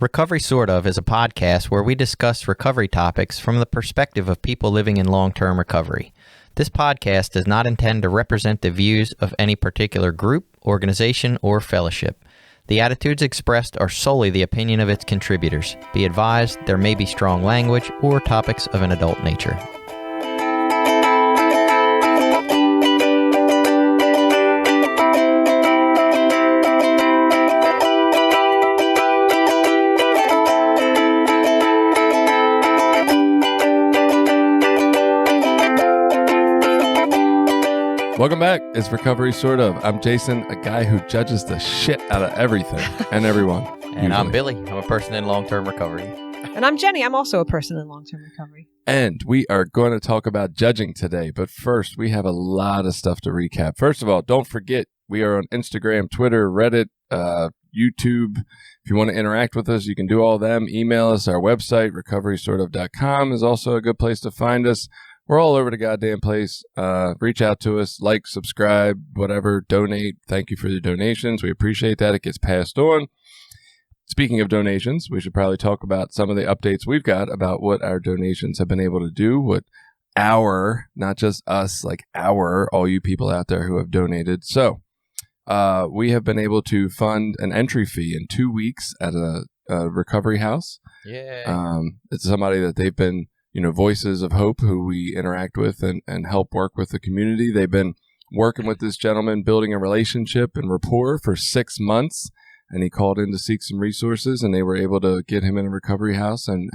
Recovery Sort Of is a podcast where we discuss recovery topics from the perspective of people living in long-term recovery. This podcast does not intend to represent the views of any particular group, organization, or fellowship. The attitudes expressed are solely the opinion of its contributors. Be advised, there may be strong language or topics of an adult nature. Welcome back. It's Recovery Sort Of. I'm Jason, a guy who judges the shit out of everything and everyone. And I'm Billy. I'm a person in long-term recovery. And I'm Jenny. I'm also a person in long-term recovery. And we are going to talk about judging today. But first, we have a lot of stuff to recap. First of all, don't forget, we are on Instagram, Twitter, Reddit, YouTube. If you want to interact with us, you can do all of them. Email us. Our website, recoverysortof.com, is also a good place to find us. We're all over the goddamn place. Reach out to us, like, subscribe, whatever, donate. Thank you for the donations. We appreciate that. It gets passed on. Speaking of donations, we should probably talk about some of the updates we've got about what our donations have been able to do, what our, not just us, like our, all you people out there who have donated. So we have been able to fund an entry fee in 2 weeks at a recovery house. Yeah. It's somebody that they've been, voices of hope who we interact with and help work with the community. They've been working with this gentleman, building a relationship and rapport for 6 months. And he called in to seek some resources, and they were able to get him in a recovery house. And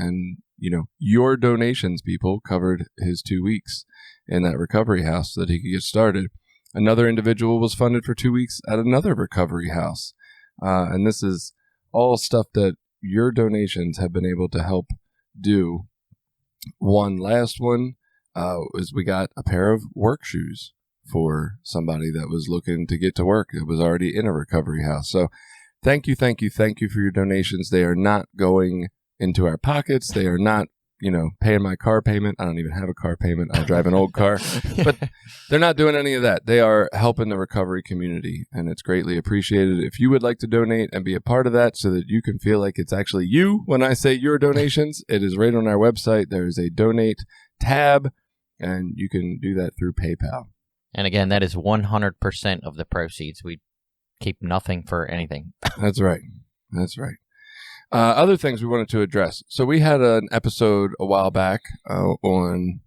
your donations, people, covered his 2 weeks in that recovery house so that he could get started. Another individual was funded for 2 weeks at another recovery house. And this is all stuff that your donations have been able to help do. One last one is we got a pair of work shoes for somebody that was looking to get to work that was already in a recovery house. So thank you for your donations. They are not going into our pockets. They are not, paying my car payment. I don't even have a car payment. I drive an old car. But they're not doing any of that. They are helping the recovery community, and it's greatly appreciated. If you would like to donate and be a part of that so that you can feel like it's actually you when I say your donations, it is right on our website. There is a donate tab, and you can do that through PayPal. And again, that is 100% of the proceeds. We keep nothing for anything. That's right. Other things we wanted to address. So we had an episode a while back on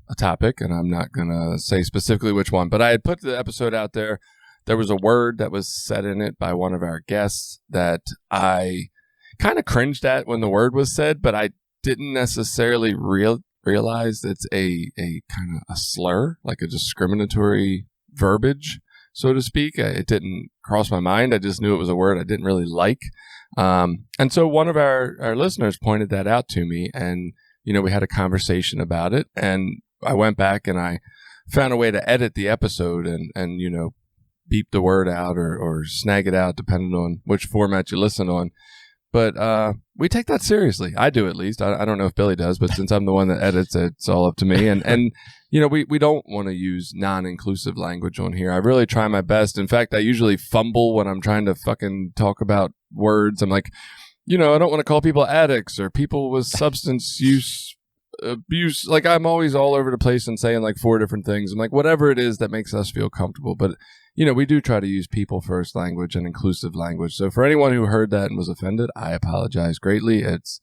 a topic, and I'm not going to say specifically which one, but I had put the episode out there. There was a word that was said in it by one of our guests that I kind of cringed at when the word was said, but I didn't necessarily realize it's a kind of a slur, like a discriminatory verbiage, so to speak. It didn't cross my mind. I just knew it was a word I didn't really like. And so one of our listeners pointed that out to me, and, we had a conversation about it, and I went back and I found a way to edit the episode and beep the word out or snag it out depending on which format you listen on. But we take that seriously. I do, at least. I don't know if Billy does, but since I'm the one that edits, it's all up to me. And we don't want to use non-inclusive language on here. I really try my best. In fact, I usually fumble when I'm trying to fucking talk about words. I'm like, I don't want to call people addicts or people with substance use abuse. Like, I'm always all over the place and saying like 4 different things. I'm like, whatever it is that makes us feel comfortable. But we do try to use people first language and inclusive language. So for anyone who heard that and was offended, I apologize greatly. It's,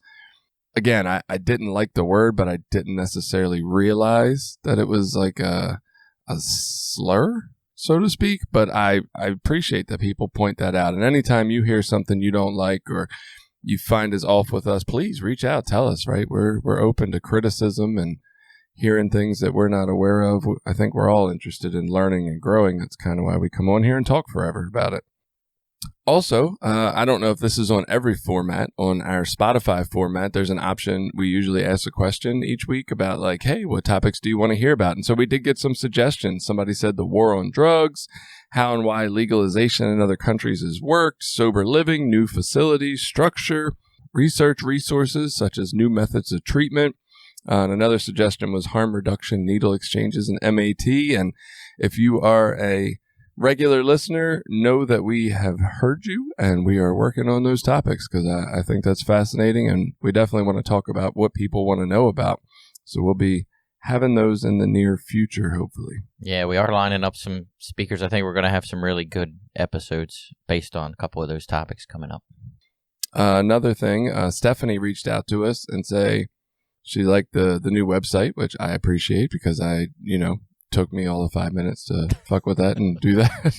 again, I didn't like the word, but I didn't necessarily realize that it was like a slur, so to speak. But I appreciate that people point that out. And anytime you hear something you don't like or you find is off with us, please reach out, tell us, right? We're open to criticism and hearing things that we're not aware of. I think we're all interested in learning and growing. That's kind of why we come on here and talk forever about it. Also, I don't know if this is on every format. On our Spotify format, there's an option. We usually ask a question each week about like, hey, what topics do you want to hear about? And so we did get some suggestions. Somebody said the war on drugs, how and why legalization in other countries has worked, sober living, new facilities, structure, research resources such as new methods of treatment. And another suggestion was harm reduction, needle exchanges, and MAT. And if you are a regular listener, know that we have heard you and we are working on those topics because I think that's fascinating and we definitely want to talk about what people want to know about. So we'll be having those in the near future, hopefully. Yeah, we are lining up some speakers. I think we're going to have some really good episodes based on a couple of those topics coming up. Another thing, Stephanie reached out to us and say she liked the new website, which I appreciate because took me all of 5 minutes to fuck with that and do that.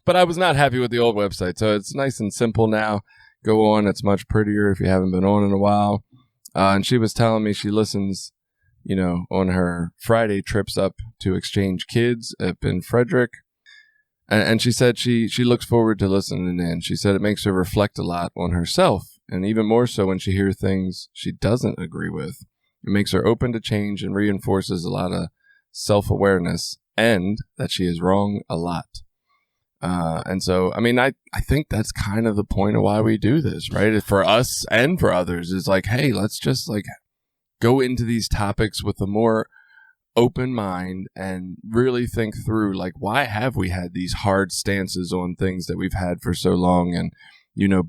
But I was not happy with the old website. So it's nice and simple now. Go on. It's much prettier if you haven't been on in a while. And she was telling me she listens, on her Friday trips up to exchange kids up in Frederick. And she said she looks forward to listening in. She said it makes her reflect a lot on herself. And even more so when she hears things she doesn't agree with. It makes her open to change and reinforces a lot of self-awareness and that she is wrong a lot. And so, I think that's kind of the point of why we do this, right? For us and for others is like, hey, let's just go into these topics with a more open mind and really think through, why have we had these hard stances on things that we've had for so long and,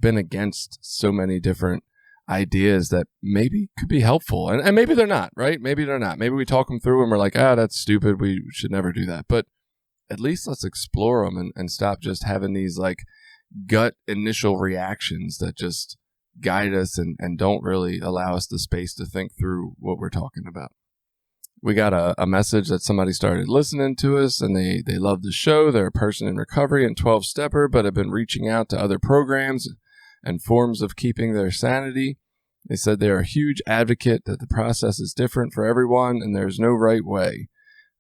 been against so many different ideas that maybe could be helpful. And maybe they're not, right? Maybe they're not. Maybe we talk them through and we're like, that's stupid. We should never do that. But at least let's explore them and stop just having these gut initial reactions that just guide us and don't really allow us the space to think through what we're talking about. We got a message that somebody started listening to us and they love the show. They're a person in recovery and 12-stepper, but have been reaching out to other programs and forms of keeping their sanity. They said they're a huge advocate that the process is different for everyone and there's no right way.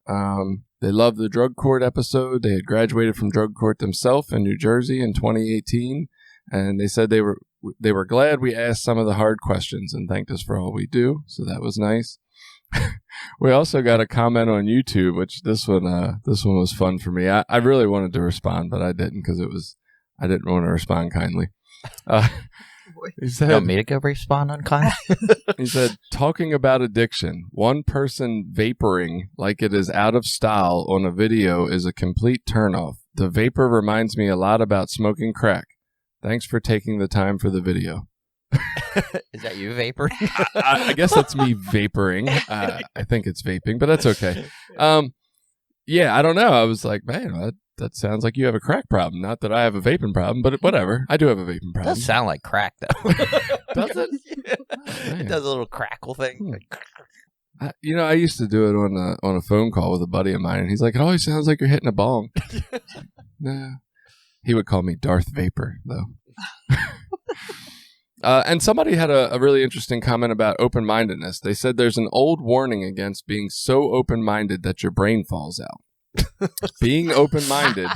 They love the drug court episode. They had graduated from drug court themselves in New Jersey in 2018, and they said they were glad we asked some of the hard questions and thanked us for all we do. So that was nice. We also got a comment on YouTube, which this one was fun for me. I really wanted to respond, but I didn't because I didn't want to respond kindly. He said, you want me to go respond unkindly? He said, talking about addiction, one person vaporing like it is out of style on a video is a complete turnoff. The vapor reminds me a lot about smoking crack. Thanks for taking the time for the video. Is that you vaporing? I guess that's me vaporing. I think it's vaping, but that's okay. Yeah, I don't know. I was like, man, that sounds like you have a crack problem. Not that I have a vaping problem, but whatever. I do have a vaping problem. It does sound like crack, though. Does it? Yeah. Oh, it does a little crackle thing. I used to do it on a phone call with a buddy of mine, and he's like, it always sounds like you're hitting a bong. Nah. He would call me Darth Vapor, though. And somebody had a really interesting comment about open-mindedness. They said there's an old warning against being so open-minded that your brain falls out. Being open-minded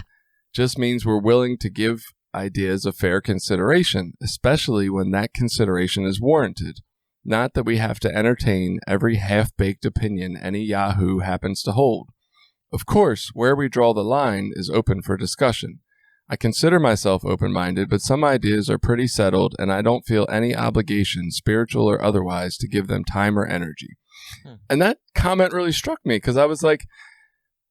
just means we're willing to give ideas a fair consideration, especially when that consideration is warranted. Not that we have to entertain every half-baked opinion any Yahoo happens to hold. Of course, where we draw the line is open for discussion. I consider myself open-minded, but some ideas are pretty settled, and I don't feel any obligation, spiritual or otherwise, to give them time or energy. And that comment really struck me, because I was like,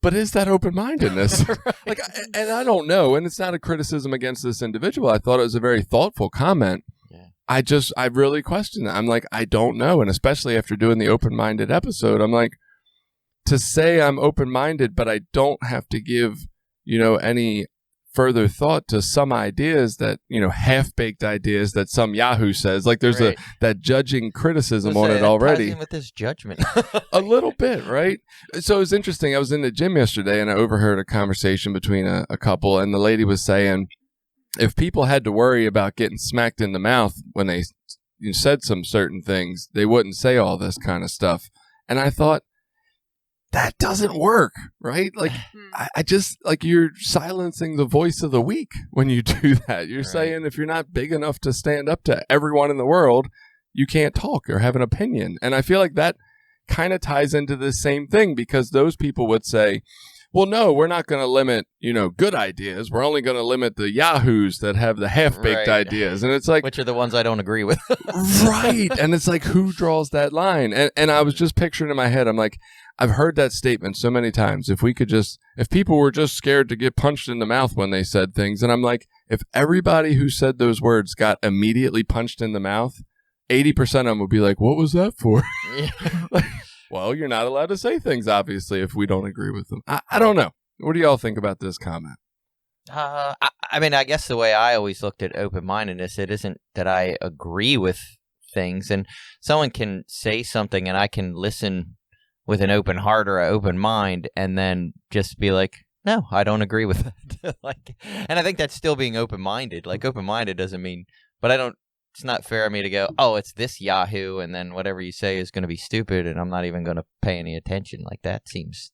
but is that open-mindedness? Right. And I don't know, and it's not a criticism against this individual. I thought it was a very thoughtful comment. Yeah. I really questioned it. I'm like, I don't know, and especially after doing the open-minded episode, I'm like, to say I'm open-minded, but I don't have to give, any further thought to some ideas that, half-baked ideas that some Yahoo says. Like there's right. that judging criticism on it already. Ties in with this judgment. A little bit, right? So it was interesting. I was in the gym yesterday and I overheard a conversation between a couple, and the lady was saying, if people had to worry about getting smacked in the mouth when they said some certain things, they wouldn't say all this kind of stuff. And I thought, that doesn't work, right? Like, I just, you're silencing the voice of the weak when you do that. You're saying if you're not big enough to stand up to everyone in the world, you can't talk or have an opinion. And I feel like that kind of ties into the same thing, because those people would say, Well, no, we're not going to limit, good ideas. We're only going to limit the yahoos that have the half-baked ideas. And it's like... Which are the ones I don't agree with. Right. And it's like, who draws that line? And I was just picturing in my head, I'm like, I've heard that statement so many times. If people were just scared to get punched in the mouth when they said things. And I'm like, if everybody who said those words got immediately punched in the mouth, 80% of them would be like, what was that for? Like, well, you're not allowed to say things, obviously, if we don't agree with them. I don't know. What do y'all think about this comment? I guess the way I always looked at open-mindedness, it isn't that I agree with things. And someone can say something and I can listen with an open heart or an open mind and then just be like, no, I don't agree with that. And I think that's still being open-minded. Like, open-minded doesn't mean, but it's not fair of me to go, oh, it's this Yahoo, and then whatever you say is going to be stupid, and I'm not even going to pay any attention. Like, that seems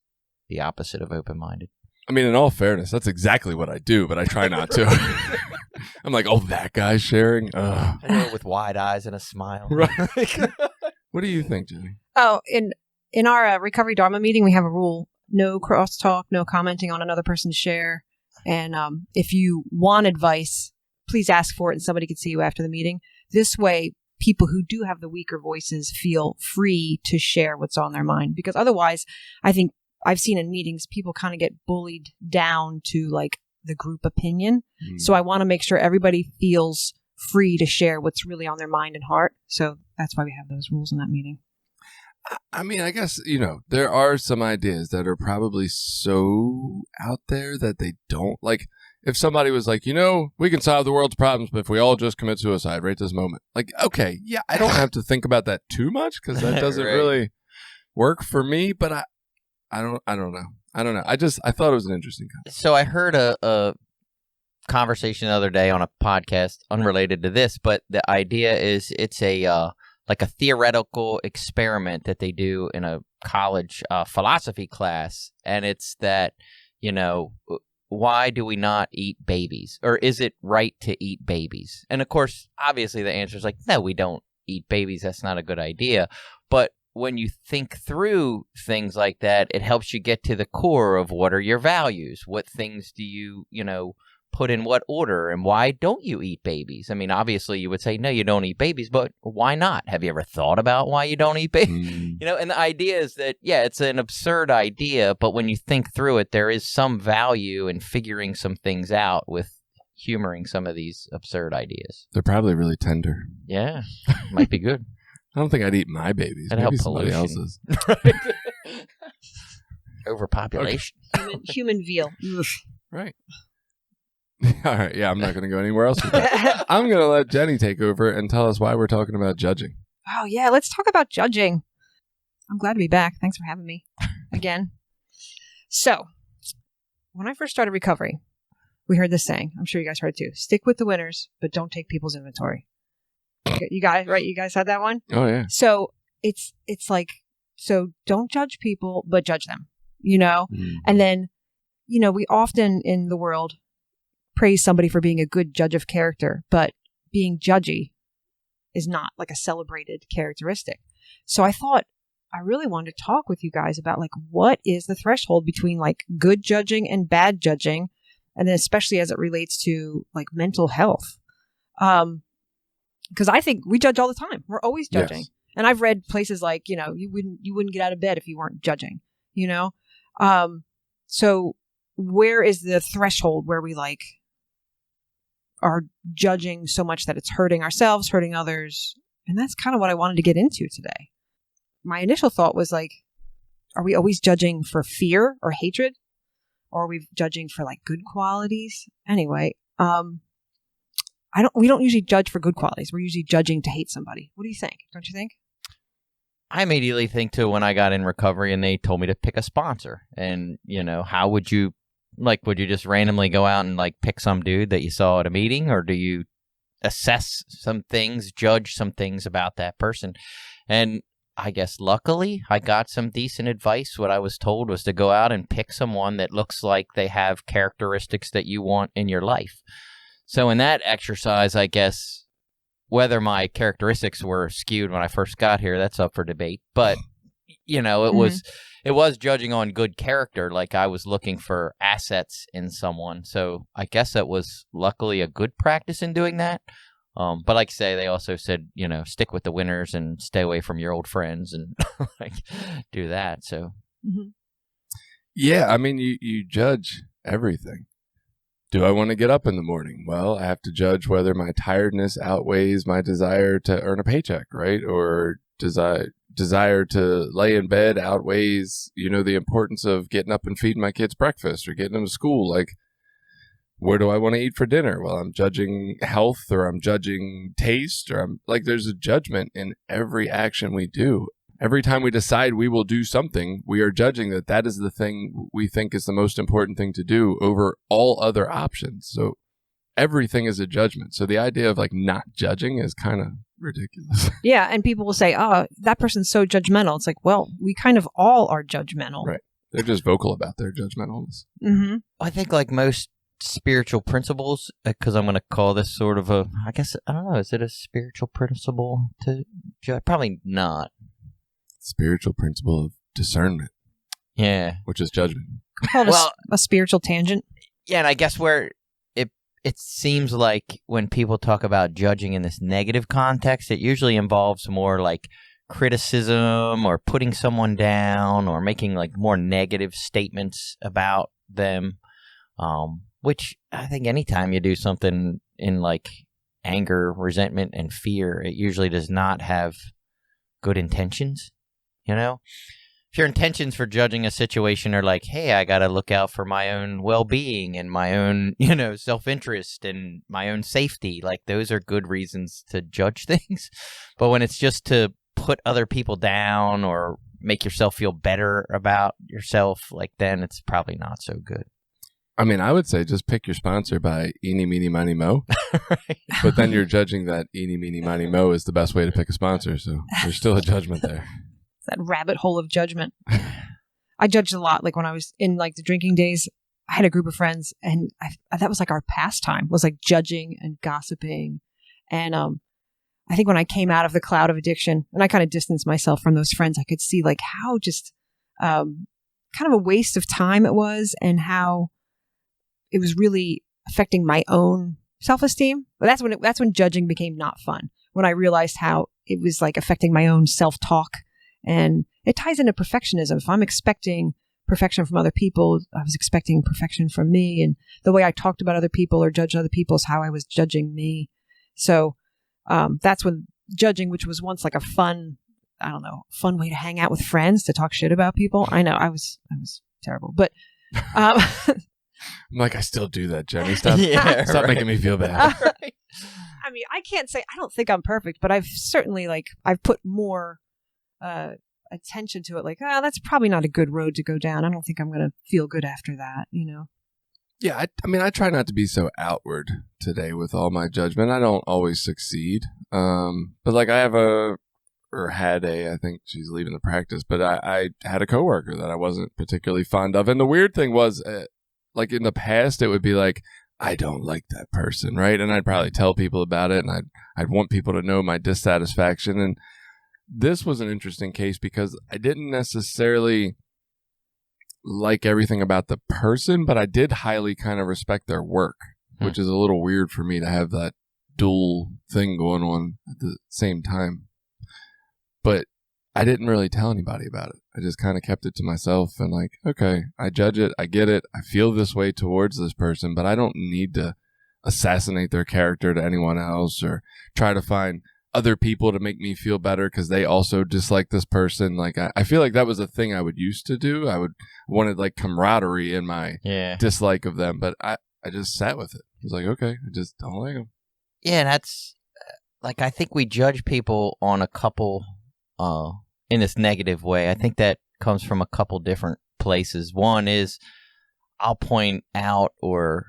the opposite of open-minded. I mean, in all fairness, that's exactly what I do, but I try not to. I'm like, oh, that guy's sharing? I know, with wide eyes and a smile. Right. What do you think, Jenny? Oh, in our Recovery Dharma meeting, we have a rule. No crosstalk, no commenting on another person's share. And if you want advice, please ask for it and somebody can see you after the meeting. This way, people who do have the weaker voices feel free to share what's on their mind. Because otherwise, I think I've seen in meetings, people kind of get bullied down to like the group opinion. So I want to make sure everybody feels free to share what's really on their mind and heart. So that's why we have those rules in that meeting. I mean, I guess, there are some ideas that are probably so out there that they don't like. If somebody was like, we can solve the world's problems, but if we all just commit suicide right this moment, like, okay, yeah, I don't have to think about that too much because that doesn't Right. really work for me. But I don't know. I thought it was an interesting comment. So I heard a conversation the other day on a podcast unrelated to this, but the idea is it's a like a theoretical experiment that they do in a college philosophy class, and it's that, why do we not eat babies? Or is it right to eat babies? And of course, obviously the answer is like, no, we don't eat babies. That's not a good idea. But when you think through things like that, it helps you get to the core of what are your values? What things do you, put in what order, and why don't you eat babies? I mean, obviously you would say, no, you don't eat babies, but why not? Have you ever thought about why you don't eat babies? And the idea is that, yeah, it's an absurd idea, but when you think through it, there is some value in figuring some things out with humoring some of these absurd ideas. They're probably really tender. Yeah, might be good. I don't think I'd eat my babies. That'd Maybe help somebody pollution. else's. Overpopulation. Human veal. Right. All right. Yeah, I'm not going to go anywhere else with that. I'm going to let Jenny take over and tell us why we're talking about judging. Oh, yeah. Let's talk about judging. I'm glad to be back. Thanks for having me again. So, when I first started recovery, we heard this saying. I'm sure you guys heard it too. Stick with the winners, but don't take people's inventory. You guys, right? You guys had that one? Oh, yeah. So, it's like, so don't judge people, but judge them, And then, we often in the world praise somebody for being a good judge of character, but being judgy is not like a celebrated characteristic. So I thought I really wanted to talk with you guys about like what is the threshold between like good judging and bad judging, and then especially as it relates to like mental health. Because I think we judge all the time. We're always judging. Yes. And I've read places like, you wouldn't get out of bed if you weren't judging, So where is the threshold where we like are judging so much that it's hurting ourselves, hurting others? And that's kind of what I wanted to get into today. My initial thought was like, are we always judging for fear or hatred? Or are we judging for like good qualities? Anyway, we don't usually judge for good qualities. We're usually judging to hate somebody. What do you think? Don't you think? I immediately think to when I got in recovery and they told me to pick a sponsor. And, how would you just randomly go out and like pick some dude that you saw at a meeting? Or do you assess some things, judge some things about that person? And I guess luckily I got some decent advice. What I was told was to go out and pick someone that looks like they have characteristics that you want in your life. So in that exercise, I guess, whether my characteristics were skewed when I first got here, that's up for debate. But, you know, it was judging on good character. Like I was looking for assets in someone. So I guess that was luckily a good practice in doing that. But like I say, they also said, you know, stick with the winners and stay away from your old friends and like do that. So, yeah, I mean, you judge everything. Do I want to get up in the morning? Well, I have to judge whether my tiredness outweighs my desire to earn a paycheck, right? Or desire to lay in bed outweighs, you know, the importance of getting up and feeding my kids breakfast or getting them to school. Like, where do I want to eat for dinner? Well, I'm judging health, or I'm judging taste, or I'm like, there's a judgment in every action we do. Every time we decide we will do something, we are judging that is the thing we think is the most important thing to do over all other options. So everything is a judgment. So the idea of like not judging is kind of ridiculous. Yeah. And people will say, oh, that person's so judgmental. It's like, well, we kind of all are judgmental. Right. They're just vocal about their judgmentalness. I think like most spiritual principles, because I'm going to call this sort of I don't know, is it a spiritual principle to judge? Probably not. Spiritual principle of discernment. Yeah. Which is judgment. Well, a spiritual tangent. Yeah, and I guess where it seems like when people talk about judging in this negative context, it usually involves more like criticism or putting someone down or making like more negative statements about them, which I think anytime you do something in like anger, resentment, and fear, it usually does not have good intentions. You know, if your intentions for judging a situation are like, hey, I got to look out for my own well-being and my own, you know, self-interest and my own safety, like those are good reasons to judge things. But when it's just to put other people down or make yourself feel better about yourself, like then it's probably not so good. I mean, I would say just pick your sponsor by eeny, meeny, miny, mo. Right. But then you're judging that eeny, meeny, miny, mo is the best way to pick a sponsor. So there's still a judgment there. That rabbit hole of judgment. I judged a lot. Like when I was in like the drinking days, I had a group of friends, and that was like our pastime, was like judging and gossiping. And I think when I came out of the cloud of addiction, and I kind of distanced myself from those friends, I could see like how just kind of a waste of time it was, and how it was really affecting my own self-esteem. But that's when judging became not fun. When I realized how it was like affecting my own self-talk. And it ties into perfectionism. If I'm expecting perfection from other people, I was expecting perfection from me. And the way I talked about other people or judged other people is how I was judging me. So that's when judging, which was once like a fun way to hang out with friends, to talk shit about people. I know I was terrible, but I'm like, I still do that, Jenny. Stop right. making me feel bad. Right. I mean, I can't say, I don't think I'm perfect, but I've certainly I've put more attention to it. Like, that's probably not a good road to go down. I don't think I'm going to feel good after that, you know? Yeah, I mean, I try not to be so outward today with all my judgment. I don't always succeed. But like I think she's leaving the practice, but I had a coworker that I wasn't particularly fond of. And the weird thing was, like in the past, it would be like, I don't like that person, right? And I'd probably tell people about it, and I'd want people to know my dissatisfaction. And this was an interesting case because I didn't necessarily like everything about the person, but I did highly kind of respect their work, which is a little weird for me to have that dual thing going on at the same time. But I didn't really tell anybody about it. I just kind of kept it to myself and like, okay, I judge it. I get it. I feel this way towards this person, but I don't need to assassinate their character to anyone else or try to find other people to make me feel better because they also dislike this person. Like I feel like that was a thing I would used to do. I wanted like camaraderie in my dislike of them, but I just sat with it. I was like, okay, I just don't like them. Yeah, and that's like, I think we judge people on a couple in this negative way. I think that comes from a couple different places. One is I'll point out or,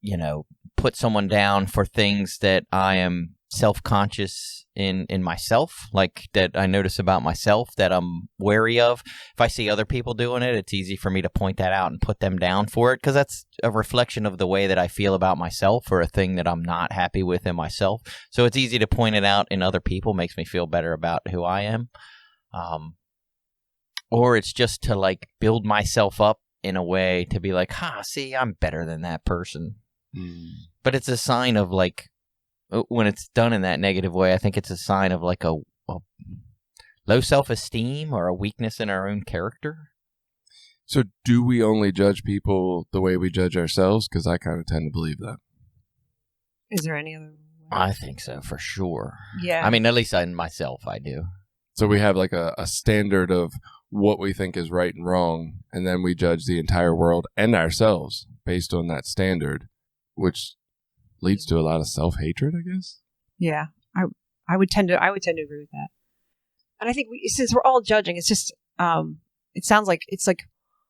you know, put someone down for things that I am self-conscious in myself, like that I notice about myself that I'm wary of. If I see other people doing it, it's easy for me to point that out and put them down for it because that's a reflection of the way that I feel about myself or a thing that I'm not happy with in myself. So it's easy to point it out in other people, makes me feel better about who I am. or it's just to like build myself up in a way to be like, see, I'm better than that person. But it's a sign of like, when it's done in that negative way, I think it's a sign of like a low self-esteem or a weakness in our own character. So do we only judge people the way we judge ourselves? Because I kind of tend to believe that. Is there any other way? I think so, for sure. Yeah. I mean, at least in myself, I do. So we have like a standard of what we think is right and wrong, and then we judge the entire world and ourselves based on that standard, which leads to a lot of self-hatred, I guess. Yeah, I would tend to agree with that. And I think since we're all judging, it's just it sounds like it's like,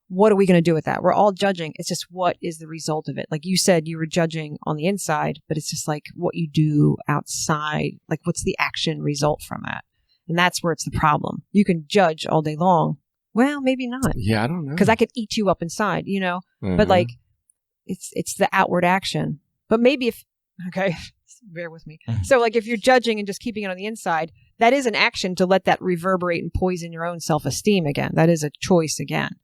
what are we going to do with that? We're all judging. It's just, what is the result of it? Like you said, you were judging on the inside, but it's just like what you do outside. Like, what's the action result from that? And that's where it's the problem. You can judge all day long. Well, maybe not. Yeah, I don't know. Because I could eat you up inside, Mm-hmm. But like, it's the outward action. But maybe okay, bear with me. So like, if you're judging and just keeping it on the inside, that is an action to let that reverberate and poison your own self-esteem again. That is a choice again.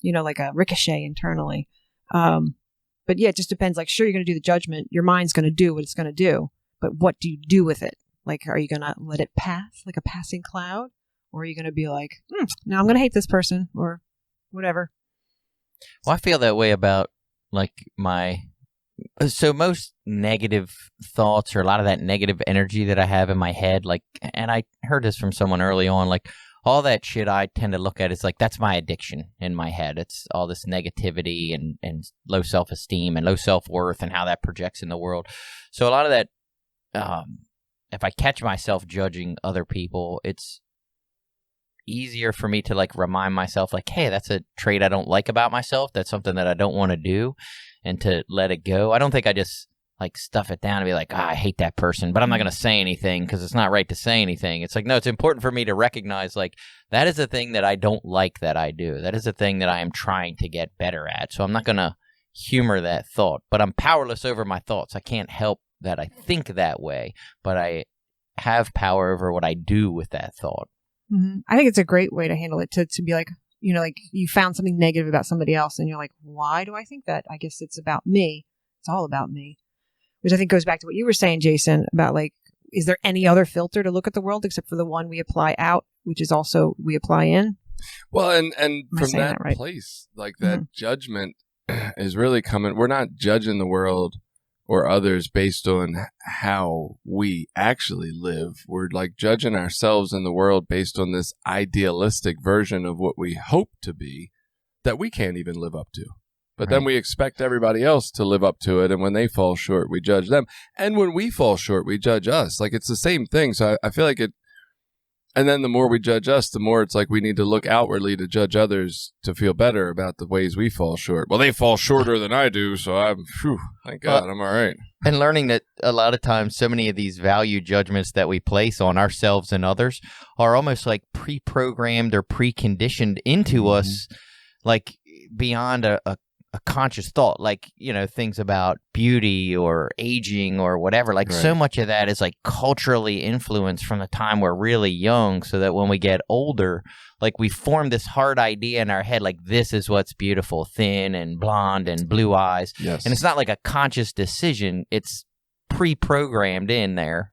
Like a ricochet internally. But yeah, it just depends. Like, sure, you're going to do the judgment. Your mind's going to do what it's going to do. But what do you do with it? Like, are you going to let it pass like a passing cloud? Or are you going to be like, no, I'm going to hate this person or whatever? Well, I feel that way about like so most negative thoughts, or a lot of that negative energy that I have in my head, like, and I heard this from someone early on, like, all that shit I tend to look at is like, that's my addiction in my head. It's all this negativity and low self-esteem and low self-worth and how that projects in the world. So a lot of that, if I catch myself judging other people, it's easier for me to like remind myself like, hey, that's a trait I don't like about myself. That's something that I don't want to do, and to let it go. I don't think I just like stuff it down and be like, I hate that person, but I'm not going to say anything because it's not right to say anything. It's like, no, it's important for me to recognize like, that is a thing that I don't like that I do. That is a thing that I am trying to get better at. So I'm not going to humor that thought, but I'm powerless over my thoughts. I can't help that I think that way, but I have power over what I do with that thought. Mm-hmm. I think it's a great way to handle it, to be like, like you found something negative about somebody else and you're like, why do I think that? I guess it's about me. It's all about me. Which I think goes back to what you were saying, Jason, about like, is there any other filter to look at the world except for the one we apply out, which is also we apply in? Well, and from that right? place, like that judgment is really coming. We're not judging the world or others based on how we actually live. We're like judging ourselves and the world based on this idealistic version of what we hope to be that we can't even live up to. But then we expect everybody else to live up to it. And when they fall short, we judge them. And when we fall short, we judge us. Like, it's the same thing. So I feel like it. And then the more we judge us, the more it's like we need to look outwardly to judge others to feel better about the ways we fall short. Well, they fall shorter than I do. So thank God, I'm all right. And learning that a lot of times, so many of these value judgments that we place on ourselves and others are almost like pre-programmed or preconditioned into us, like beyond a conscious thought, like, things about beauty or aging or whatever. Like, so much of that is like culturally influenced from the time we're really young, so that when we get older, like, we form this hard idea in our head, like, this is what's beautiful, thin and blonde and blue eyes. Yes. And it's not like a conscious decision. It's pre-programmed in there.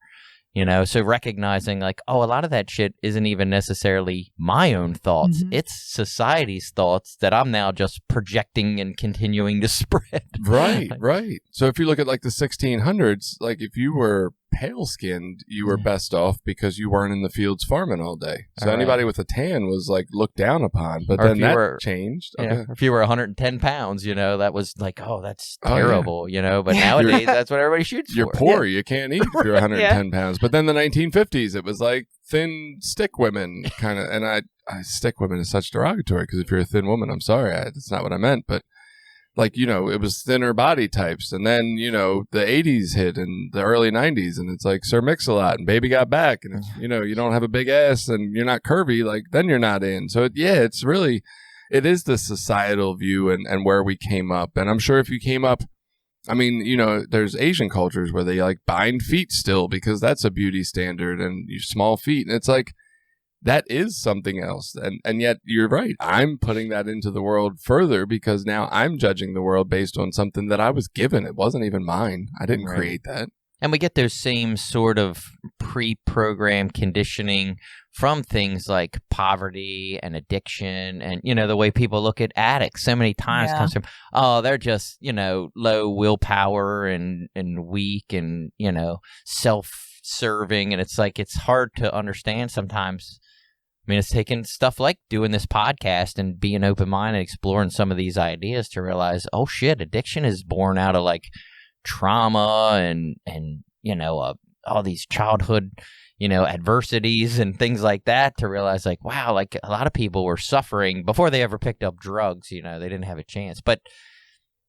So recognizing like, a lot of that shit isn't even necessarily my own thoughts. It's society's thoughts that I'm now just projecting and continuing to spread. Right. So if you look at like the 1600s, like if you were pale skinned, you were best off because you weren't in the fields farming all day. So anybody with a tan was like looked down upon, but then that changed. Yeah, if you were 110 pounds, that was like, that's terrible, but nowadays that's what everybody shoots for. You're poor. You can't eat if you're 110 pounds. But then the 1950s, it was like thin stick women kind of, and I stick women is such derogatory because if you're a thin woman, I'm sorry, that's not what I meant, but like, it was thinner body types. And then, the 80s hit and the early 90s. And it's like Sir Mix-a-Lot and Baby Got Back. And, if, you don't have a big ass and you're not curvy, like, then you're not in. So, it's really, it is the societal view and where we came up. And I'm sure if you came up, I mean, there's Asian cultures where they like bind feet still because that's a beauty standard and you small feet. And it's like, that is something else. And yet you're right. I'm putting that into the world further because now I'm judging the world based on something that I was given. It wasn't even mine. I didn't create that. And we get those same sort of pre-programmed conditioning from things like poverty and addiction and, the way people look at addicts so many times comes from, oh, they're just, low willpower and weak and, self-serving. And it's like, it's hard to understand sometimes. I mean, it's taking stuff like doing this podcast and being open-minded, exploring some of these ideas to realize, oh shit, addiction is born out of like trauma and all these childhood adversities and things like that, to realize like, wow, like a lot of people were suffering before they ever picked up drugs. They didn't have a chance. But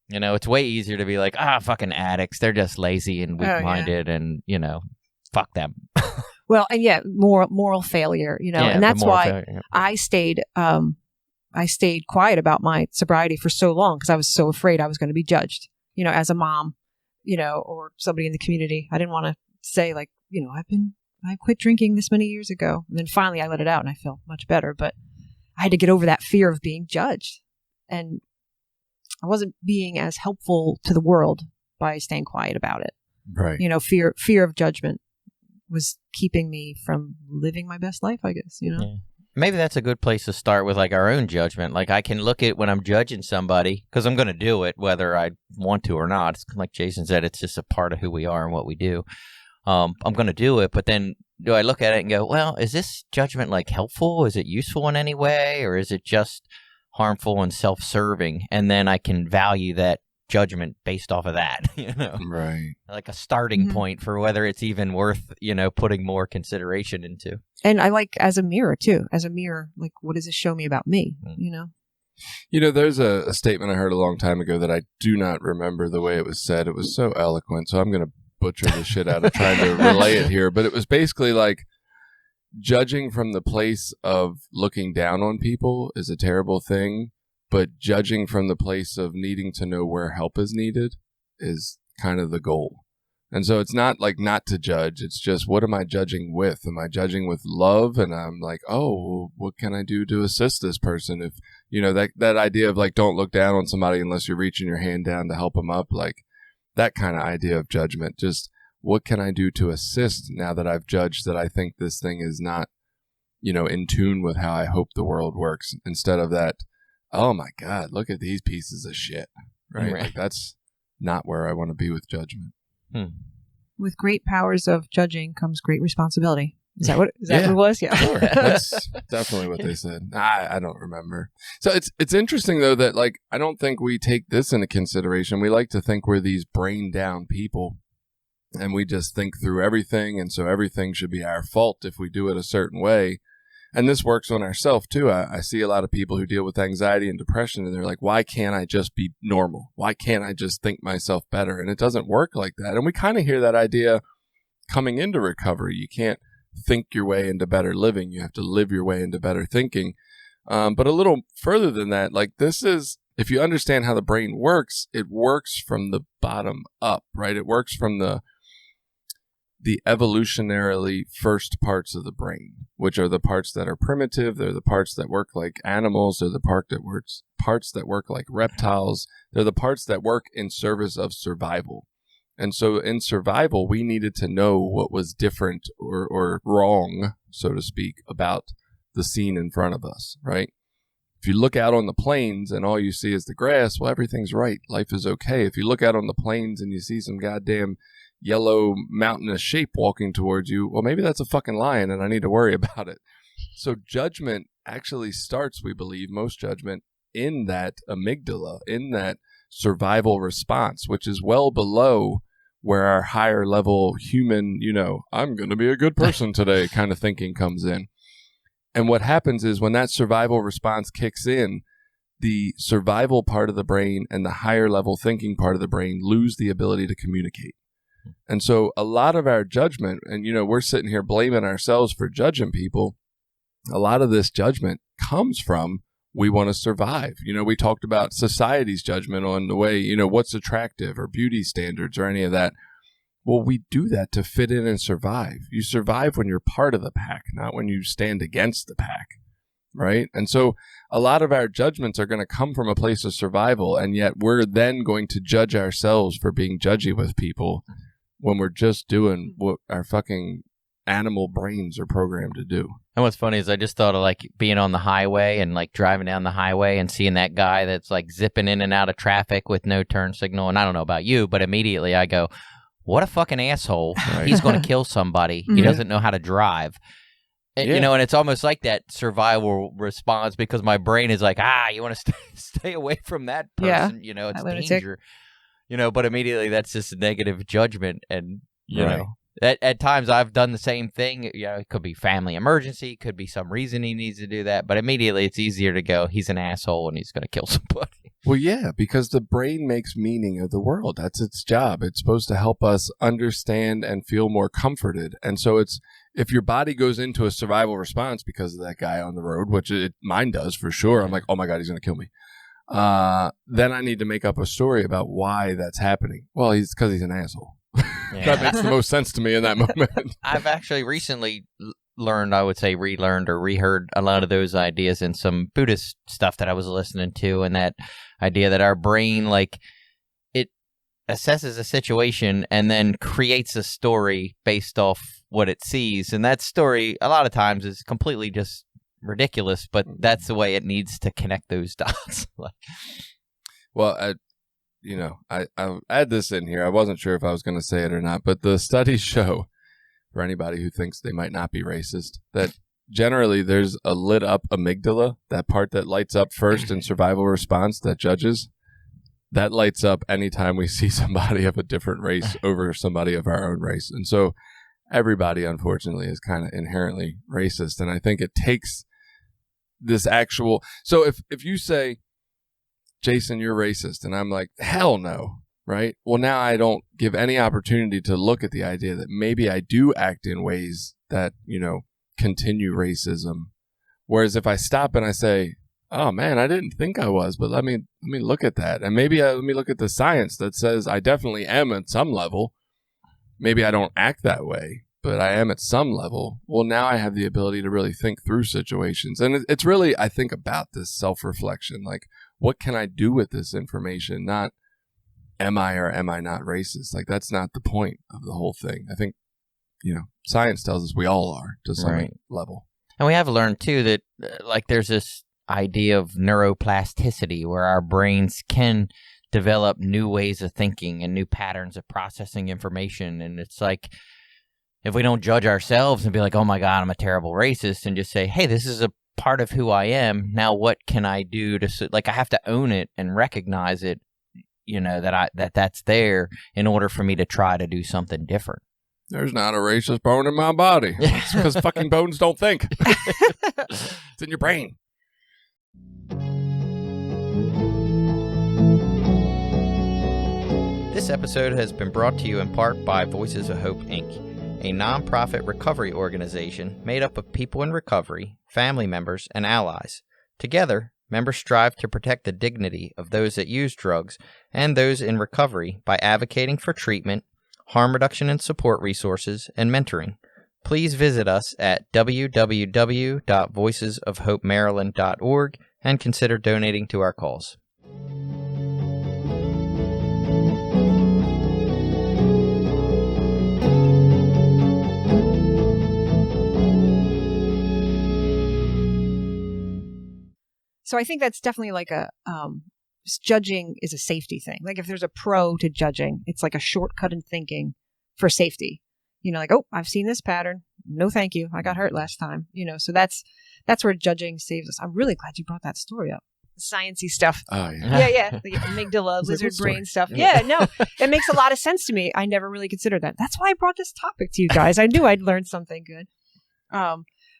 it's way easier to be like, fucking addicts, they're just lazy and weak-minded and fuck them. Well, and moral failure, and that's why I stayed quiet about my sobriety for so long, because I was so afraid I was going to be judged, as a mom, or somebody in the community. I didn't want to say like, I quit drinking this many years ago. And then finally I let it out and I feel much better, but I had to get over that fear of being judged. And I wasn't being as helpful to the world by staying quiet about it. Right. Fear of judgment was keeping me from living my best life, I guess, Yeah. Maybe that's a good place to start with like our own judgment. Like I can look at when I'm judging somebody, because I'm going to do it whether I want to or not. It's like Jason said, it's just a part of who we are and what we do. I'm going to do it, but then do I look at it and go, well, is this judgment like helpful? Is it useful in any way? Or is it just harmful and self-serving? And then I can value that judgment based off of that, Right. Like a starting point for whether it's even worth, putting more consideration into. And I like as a mirror too, like, what does this show me about me? There's a statement I heard a long time ago that I do not remember the way it was said. It was so eloquent. So I'm going to butcher the shit out of trying to relay it here. But it was basically like, judging from the place of looking down on people is a terrible thing. But judging from the place of needing to know where help is needed is kind of the goal. And so it's not like not to judge. It's just, what am I judging with? Am I judging with love? And I'm like, oh, what can I do to assist this person? If, that idea of like, don't look down on somebody unless you're reaching your hand down to help them up. Like that kind of idea of judgment. Just what can I do to assist now that I've judged that I think this thing is not, in tune with how I hope the world works, instead of that, oh my God, look at these pieces of shit, right? Like that's not where I want to be with judgment. With great powers of judging comes great responsibility. Is that what it was? Yeah. Sure. That's definitely what they said. I don't remember. So it's interesting though that like, I don't think we take this into consideration. We like to think we're these brain down people and we just think through everything. And so everything should be our fault if we do it a certain way. And this works on ourselves too. I see a lot of people who deal with anxiety and depression, and they're like, why can't I just be normal? Why can't I just think myself better? And it doesn't work like that. And we kind of hear that idea coming into recovery. You can't think your way into better living. You have to live your way into better thinking. But a little further than that, like this is, if you understand how the brain works, it works from the bottom up, right? It works from the evolutionarily first parts of the brain, which are the parts that are primitive. They're the parts that work like animals. They're the parts that work like reptiles. They're the parts that work in service of survival. And so in survival, we needed to know what was different or wrong, so to speak, about the scene in front of us, right? If you look out on the plains and all you see is the grass, well, everything's right. Life is okay. If you look out on the plains and you see some goddamn yellow mountainous shape walking towards you, well, maybe that's a fucking lion and I need to worry about it. So judgment actually starts, we believe, most judgment in that amygdala, in that survival response, which is well below where our higher level human, I'm going to be a good person today kind of thinking comes in. And what happens is when that survival response kicks in, the survival part of the brain and the higher level thinking part of the brain lose the ability to communicate. And so a lot of our judgment, and we're sitting here blaming ourselves for judging people. A lot of this judgment comes from we want to survive. We talked about society's judgment on the way, what's attractive or beauty standards or any of that. Well, we do that to fit in and survive. You survive when you're part of the pack, not when you stand against the pack, right? And so a lot of our judgments are going to come from a place of survival, and yet we're then going to judge ourselves for being judgy with people when we're just doing what our fucking animal brains are programmed to do. And what's funny is I just thought of like being on the highway and like driving down the highway and seeing that guy that's like zipping in and out of traffic with no turn signal. And I don't know about you, but immediately I go, what a fucking asshole. Right. He's going to kill somebody. He doesn't know how to drive. And, you know, and it's almost like that survival response because my brain is like, you want to stay away from that person. You know, it's danger. You know, but immediately that's just a negative judgment. And, you know, at times I've done the same thing. You know, it could be family emergency, could be some reason he needs to do that. But immediately it's easier to go, he's an asshole and he's going to kill somebody. Well, yeah, because the brain makes meaning of the world. That's its job. It's supposed to help us understand and feel more comforted. And so it's, if your body goes into a survival response because of that guy on the road, which mine does for sure. I'm like, oh my God, he's going to kill me. Then I need to make up a story about why that's happening. Well, because he's an asshole. That makes the most sense to me in that moment. I've actually recently learned, I would say relearned or reheard a lot of those ideas in some Buddhist stuff that I was listening to, and that idea that our brain, like, it assesses a situation and then creates a story based off what it sees. And that story, a lot of times, is completely just ridiculous, but that's the way it needs to connect those dots. Well, I add this in here. I wasn't sure if I was going to say it or not, but the studies show, for anybody who thinks they might not be racist, that generally there's a lit up amygdala, that part that lights up first in survival response that judges, that lights up anytime we see somebody of a different race over somebody of our own race. And so everybody, unfortunately, is kind of inherently racist. And I think it takes this actual... So if you say, Jason, you're racist, and I'm like, hell no. Right? Well, now I don't give any opportunity to look at the idea that maybe I do act in ways that, you know, continue racism. Whereas if I stop and I say, oh man, I didn't think I was, but let me look at that. And maybe let me look at the science that says I definitely am at some level. Maybe I don't act that way, but I am at some level. Well, now I have the ability to really think through situations. And it's really, I think, about this self-reflection. Like, what can I do with this information? Not, am I or am I not racist? Like, that's not the point of the whole thing. I think, you know, science tells us we all are to some level. And we have learned, too, that, like, there's this idea of neuroplasticity where our brains can develop new ways of thinking and new patterns of processing information. And it's like, if we don't judge ourselves and be like, oh, my God, I'm a terrible racist, and just say, hey, this is a part of who I am. Now, what can I do to, like, I have to own it and recognize it. You know, that's there in order for me to try to do something different. There's not a racist bone in my body. It's because fucking bones don't think. It's in your brain. This episode has been brought to you in part by Voices of Hope, Inc., a nonprofit recovery organization made up of people in recovery, family members, and allies. Together, members strive to protect the dignity of those that use drugs and those in recovery by advocating for treatment, harm reduction and support resources, and mentoring. Please visit us at www.voicesofhopemaryland.org and consider donating to our cause. So I think that's definitely like judging is a safety thing. Like if there's a pro to judging, it's like a shortcut in thinking for safety. You know, like, oh, I've seen this pattern. No, thank you. I got hurt last time. You know, so that's where judging saves us. I'm really glad you brought that story up. The sciencey stuff. Oh, yeah. Yeah. The amygdala, lizard brain stuff. Yeah, no, it makes a lot of sense to me. I never really considered that. That's why I brought this topic to you guys. I knew I'd learn something good.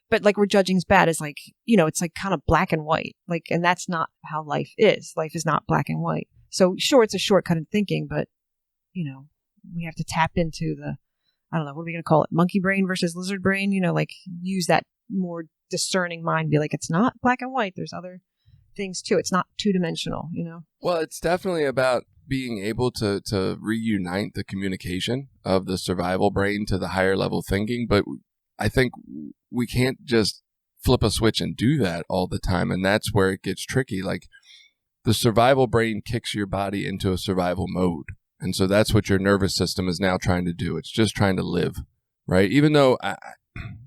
But like where judging's bad is like, you know, it's like kind of black and white. Like, and that's not how life is. Life is not black and white. So sure, it's a shortcut in thinking, but you know, we have to tap into the, I don't know, what are we going to call it? Monkey brain versus lizard brain, you know, like use that more discerning mind, be like, it's not black and white. There's other things too. It's not two-dimensional, you know? Well, it's definitely about being able to reunite the communication of the survival brain to the higher level thinking, but I think we can't just flip a switch and do that all the time, and that's where it gets tricky. Like, the survival brain kicks your body into a survival mode, and so that's what your nervous system is now trying to do. It's just trying to live, right? Even though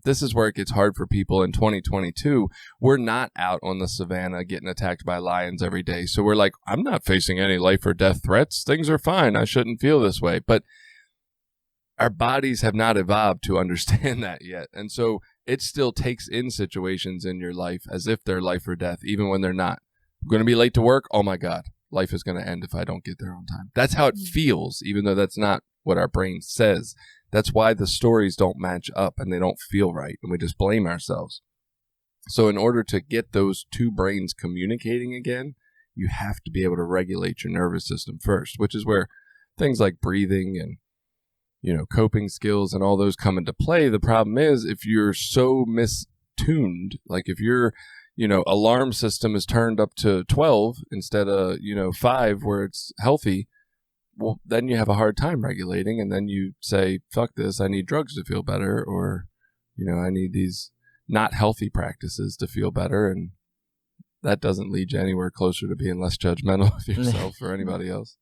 this is where it gets hard for people in 2022. We're not out on the savannah getting attacked by lions every day. So we're like, I'm not facing any life or death threats. Things are fine. I shouldn't feel this way. But our bodies have not evolved to understand that yet. And so it still takes in situations in your life as if they're life or death, even when they're not. I'm going to be late to work. Oh my God, life is going to end if I don't get there on time. That's how it feels, even though that's not what our brain says. That's why the stories don't match up and they don't feel right, and we just blame ourselves. So in order to get those two brains communicating again, you have to be able to regulate your nervous system first, which is where things like breathing and, coping skills and all those come into play. The problem is if you're so mistuned, like if your, alarm system is turned up to 12 instead of, 5 where it's healthy, well, then you have a hard time regulating, and then you say, fuck this, I need drugs to feel better, or, I need these not healthy practices to feel better, and that doesn't lead you anywhere closer to being less judgmental of yourself or anybody else.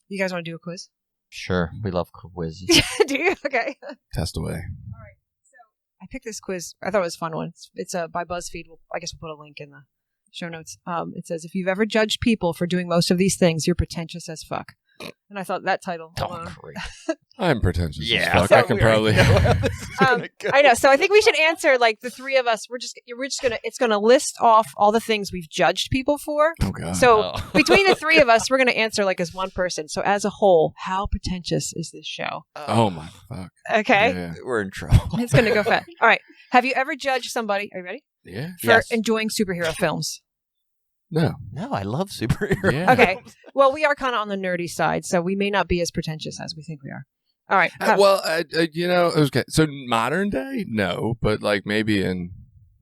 You guys want to do a quiz? Sure. We love quizzes. Do you? Okay. Test away. All right. So I picked this quiz. I thought it was a fun one. It's by BuzzFeed. I guess we'll put a link in the show notes. It says, if you've ever judged people for doing most of these things, you're pretentious as fuck. And I thought that title alone. I'm pretentious as Yeah, fuck. I can probably. I know. So I think we should answer, like, the three of us. It's gonna list off all the things we've judged people for. Oh God. So between the three of us, we're gonna answer like as one person. So as a whole, how pretentious is this show? Oh my fuck. Okay. Yeah. We're in trouble. It's gonna go fast. All right. Have you ever judged somebody? Are you ready? Yeah. For enjoying superhero films? No. No, I love superheroes. Yeah. Okay. Well, we are kind of on the nerdy side, so we may not be as pretentious as we think we are. All right. Okay. So modern day, no, but like maybe in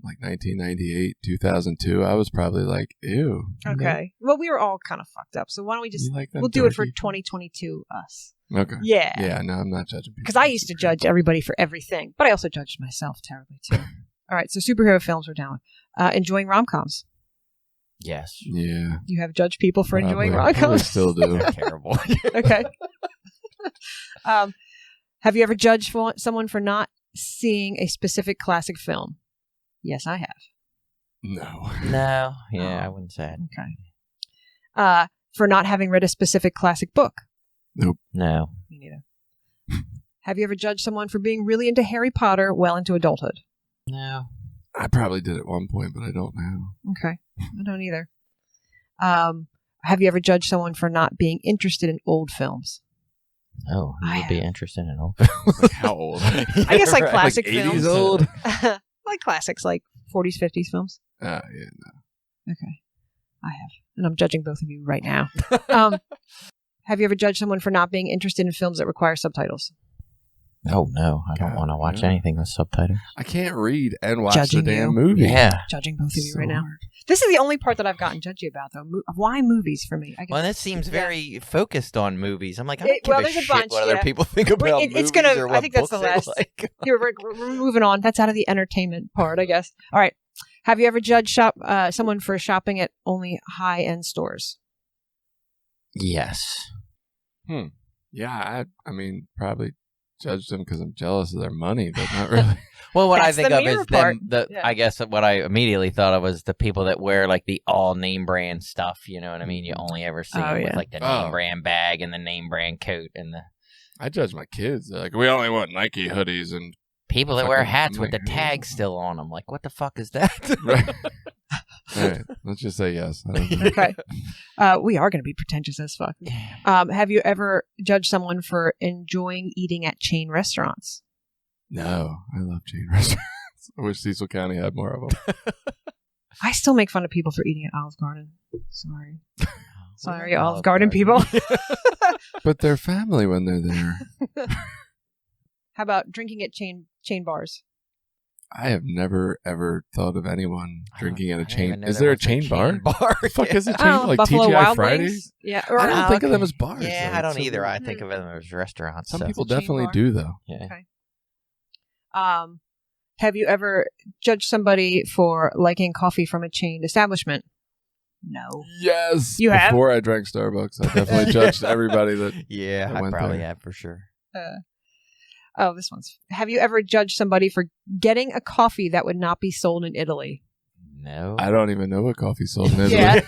like 1998, 2002, I was probably like, ew. Okay. Well, we were all kind of fucked up, so why don't we just we'll do it for 2022 us. Okay. Yeah. Yeah. No, I'm not judging people. Because I used to judge everybody for everything, but I also judged myself terribly too. All right. So superhero films are down. Enjoying rom-coms. Yes. Yeah. You have judged people for enjoying Probably rom-coms? still do. Terrible. Okay. Have you ever judged someone for not seeing a specific classic film? Yes, I have. No. No. Yeah, I wouldn't say it. Okay. For not having read a specific classic book? Nope. No. Me neither. Have you ever judged someone for being really into Harry Potter well into adulthood? No. I probably did at one point, but I don't now. Okay. I don't either. Have you ever judged someone for not being interested in old films? No. You would be interested in old. Like how old? I guess like classic like films. 80s old? Like classics, like 40s, 50s films. Yeah, no. Okay. I have. And I'm judging both of you right now. Have you ever judged someone for not being interested in films that require subtitles? Oh, no. I don't want to watch anything with subtitles. I can't read and watch Judging the damn you. movie. Yeah. Judging both of you So right now. hard. This is the only part that I've gotten judgy about, though. Why movies for me? I guess Well, this seems very focused on movies. I'm like, I It- don't well, give a there's a shit bunch, what other yeah. people think about It's movies gonna- or I what think that's the books they last. like. we're moving on. That's out of the entertainment part, I guess. All right. Have you ever judged someone for shopping at only high-end stores? Yes. Yeah, I mean, probably judge them because I'm jealous of their money, but not really. Well, what I That's think the of mirror is them. part. Yeah. I guess what I immediately thought of was the people that wear like the all name brand stuff. You know what I mean? You only ever see them with like the name brand bag and the name brand coat and the I judge my kids. They're like, we only want Nike hoodies and people that wear Fucking- hats I'm with the like, tag still on them. Like, what the fuck is that? right. All right, let's just say yes. I don't know. Okay. We are going to be pretentious as fuck. Have you ever judged someone for enjoying eating at chain restaurants? No, I love chain restaurants. I wish Cecil County had more of them. I still make fun of people for eating at Olive Garden. Sorry. Sorry, love Olive Garden people. But they're family when they're there. How about drinking at chain bars? I have never ever thought of anyone drinking at a I didn't chain. even know Is there there a was chain bar? bar? The fuck is a chain? Oh, Like Buffalo TGI Wild Fridays? Wings? Yeah. I don't think of them okay. as bars. Yeah, though. I don't It's so either. I weird. think of them as restaurants. Some so. people It's a chain definitely bar. do, though. Yeah. Okay. Have you ever judged somebody for liking coffee from a chained establishment? No. Yes. You have? Before I drank Starbucks, I definitely judged everybody that. Yeah, I I went probably there. have for sure. This one's. Have you ever judged somebody for getting a coffee that would not be sold in Italy? No. I don't even know what coffee sold in Italy. Yeah.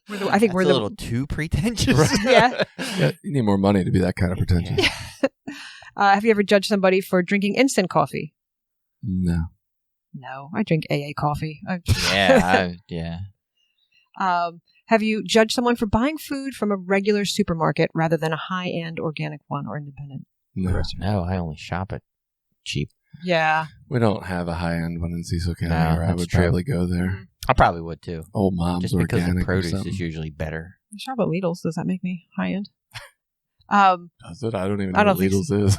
I think we're That's the a little too pretentious. Yeah. Yeah, you need more money to be that kind of pretentious. Have you ever judged somebody for drinking instant coffee? No. No, I drink AA coffee. Yeah. Have you judged someone for buying food from a regular supermarket rather than a high-end organic one or independent? No. No, I only shop at cheap. Yeah. We don't have a high-end one in Cecil County, No, or I that's would true. probably go there. I probably would too. Old Mom's Just because Organic the produce or something. is usually better. I shop at Lidl's. Does that make me high-end? Does it? I don't even know I don't what think Lidl's is.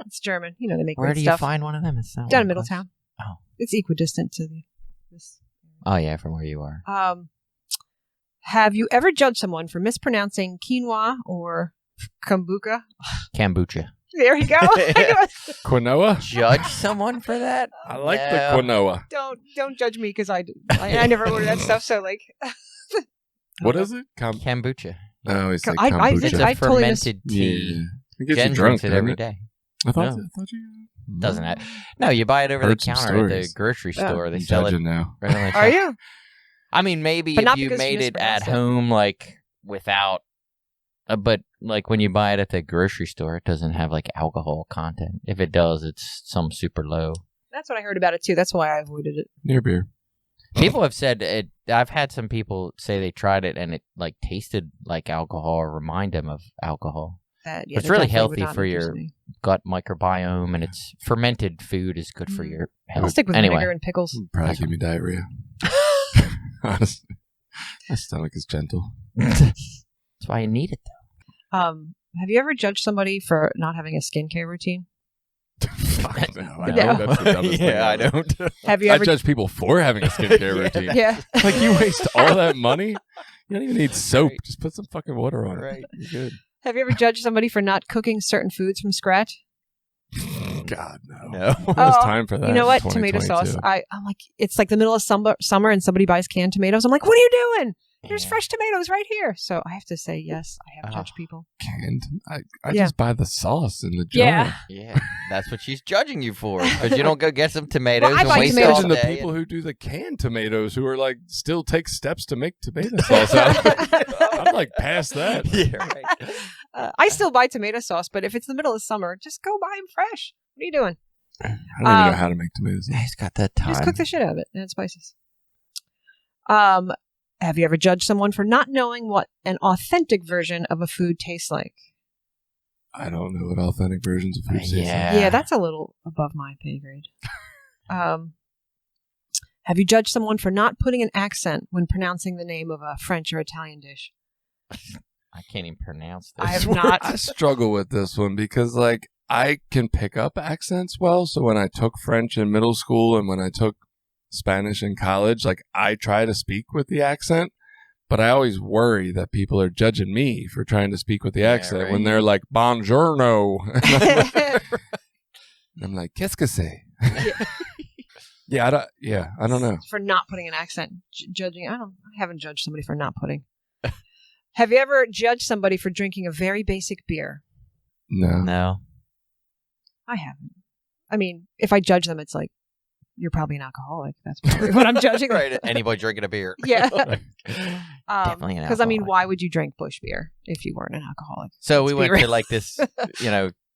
It's German. You know, they make Where great do you stuff. find one of them? It's not Down in one place. Middletown. Oh. It's equidistant to this. Oh yeah, from where you are. Have you ever judged someone for mispronouncing quinoa or kombucha? Kombucha. There you go. Quinoa? Judge someone for that? I like No. the quinoa. Don't judge me because I never order that stuff. So like, What is it? Kombucha. Oh, it's like I kombucha. It's I a totally fermented tea. Yeah. It gets Jen you drunk, drinks it doesn't every it? day. I thought, No. I thought you... Doesn't it? No, you buy it over Heard the some counter at the stories. grocery Yeah. store. They I'm sell it. judging now. Right on the are shelf. you? I mean, maybe But if not you because you made it at mispronounced it. home, like without, but like when you buy it at the grocery store, it doesn't have like alcohol content. If it does, it's some super low. That's what I heard about it too. That's why I avoided it. Near beer. People have said it. I've had some people say they tried it and it like tasted like alcohol or remind them of alcohol. That, It's that really definitely would healthy not for interest your me. gut microbiome, and it's fermented food is good for Mhm. your I'll health. stick with anyway, vinegar and pickles. It'd probably give me diarrhea. Honestly. My stomach is gentle. that's why you need it though. Have you ever judged somebody for not having a skincare routine? Fuck no. I No. know that's the dumbest thing I ever. don't. Have you I ever? judge people for having a skincare Yeah. routine. Yeah. Like, you waste all that money? You don't even need soap. Right. Just put some fucking water on it. Right. You're good. Have you ever judged somebody for not cooking certain foods from scratch? God, no. No. Who has Oh, time for that? You know in what? Tomato 2022? sauce. I'm like, it's like the middle of summer and somebody buys canned tomatoes. I'm like, what are you doing? There's Yeah. fresh tomatoes right here. So I have to say, yes, I have Oh. judged people. Canned. I Yeah. just buy the sauce in the jar. Yeah. Yeah, that's what she's judging you for because you don't go get some tomatoes Well, I and buy waste tomatoes all Imagine the day. people who do the canned tomatoes who are like still take steps to make tomato sauce out of it. I'm like past that. Yeah, right. I still buy tomato sauce, but if it's the middle of summer, just go buy them fresh. What are you doing? I don't even know how to make tomato sauce. He's got that time. Just cook the shit out of it and add spices. Have you ever judged someone for not knowing what an authentic version of a food tastes like? I don't know what authentic versions of food taste like. Yeah. Yeah, that's a little above my pay grade. Have you judged someone for not putting an accent when pronouncing the name of a French or Italian dish? I can't even pronounce this. I have not. I struggle with this one because, like, I can pick up accents well. So when I took French in middle school and when I took Spanish in college, like, I try to speak with the accent, but I always worry that people are judging me for trying to speak with the accent right. when they're like, buongiorno. And I'm like, qu'est-ce que c'est? I don't know. For not putting an accent, judging. I haven't judged somebody for not putting. Have you ever judged somebody for drinking a very basic beer? No. No. I haven't. I mean, if I judge them, it's like, you're probably an alcoholic. That's probably what I'm judging. Right. Anybody drinking a beer. Yeah. Definitely an Because, I mean, alcoholic. why would you drink bush beer if you weren't an alcoholic? So we Let's be went real. to like this,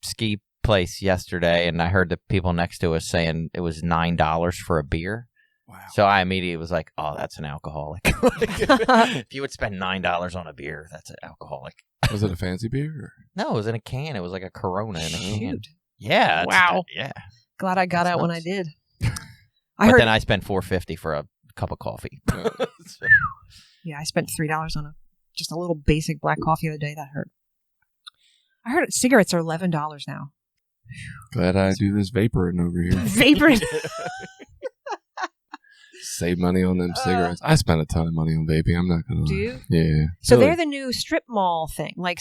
ski place yesterday, and I heard the people next to us saying it was $9 for a beer. Wow. So I immediately was like, "Oh, that's an alcoholic." If you would spend $9 on a beer, that's an alcoholic. Was it a fancy beer? Or? No, it was in a can. It was like a Corona in a can. Shoot. Yeah. Wow. Yeah. Glad I got That's out when I nuts. did. But then I spent $4.50 for a cup of coffee. Yeah, I spent $3 on just a little basic black coffee the other day. That hurt. I heard cigarettes are $11 now. Glad I do this vaporing over here. Vaporing. Save money on them cigarettes. I spend a ton of money on vaping. I'm not gonna lie. Do you? Yeah. So Really. they're the new strip mall thing. Like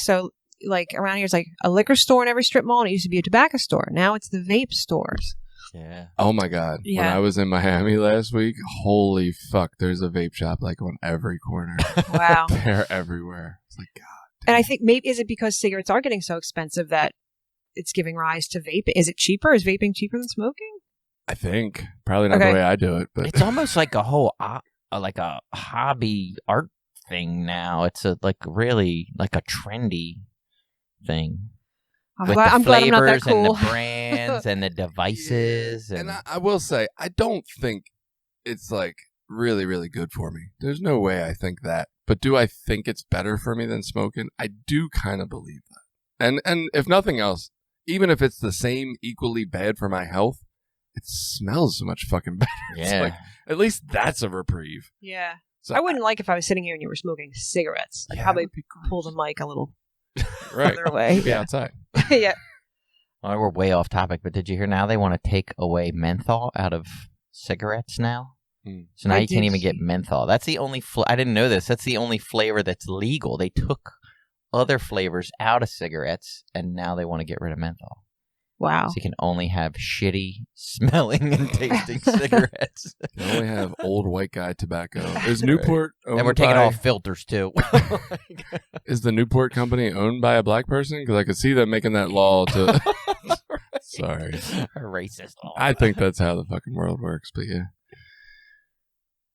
around here, it's like a liquor store in every strip mall, and it used to be a tobacco store. Now it's the vape stores. Yeah. Oh my God. Yeah. When I was in Miami last week, holy fuck, there's a vape shop like on every corner. Wow. They're everywhere. It's like, God. And I think maybe, is it because cigarettes are getting so expensive that it's giving rise to vape? Is it cheaper? Is vaping cheaper than smoking? I think. Probably not Okay. the way I do it, but It's almost like a whole like a hobby art thing now. It's really like a trendy thing. I'm With glad the I'm not that flavors and cool. the brands and the devices. And I will say, I don't think it's like really, really good for me. There's no way I think that. But do I think it's better for me than smoking? I do kind of believe that. And if nothing else, even if it's the same equally bad for my health, it smells so much fucking better. It's Yeah. like, at least that's a reprieve. Yeah. So I wouldn't like if I was sitting here and you were smoking cigarettes. I'd Yeah, probably that would be gross. pull the mic a little Right. further away. Be outside. Yeah. Well, we're way off topic, but did you hear now they want to take away menthol out of cigarettes now? So now I you can't did even get see. menthol. That's the only I didn't know this. That's the only flavor that's legal. They took other flavors out of cigarettes, and now they want to get rid of menthol. Wow. So you can only have shitty smelling and tasting cigarettes. You only have old white guy tobacco. Is Newport owned And we're taking by, off filters, too. Is the Newport company owned by a black person? Because I could see them making that law to... Sorry. A racist law. I think that's how the fucking world works, but yeah.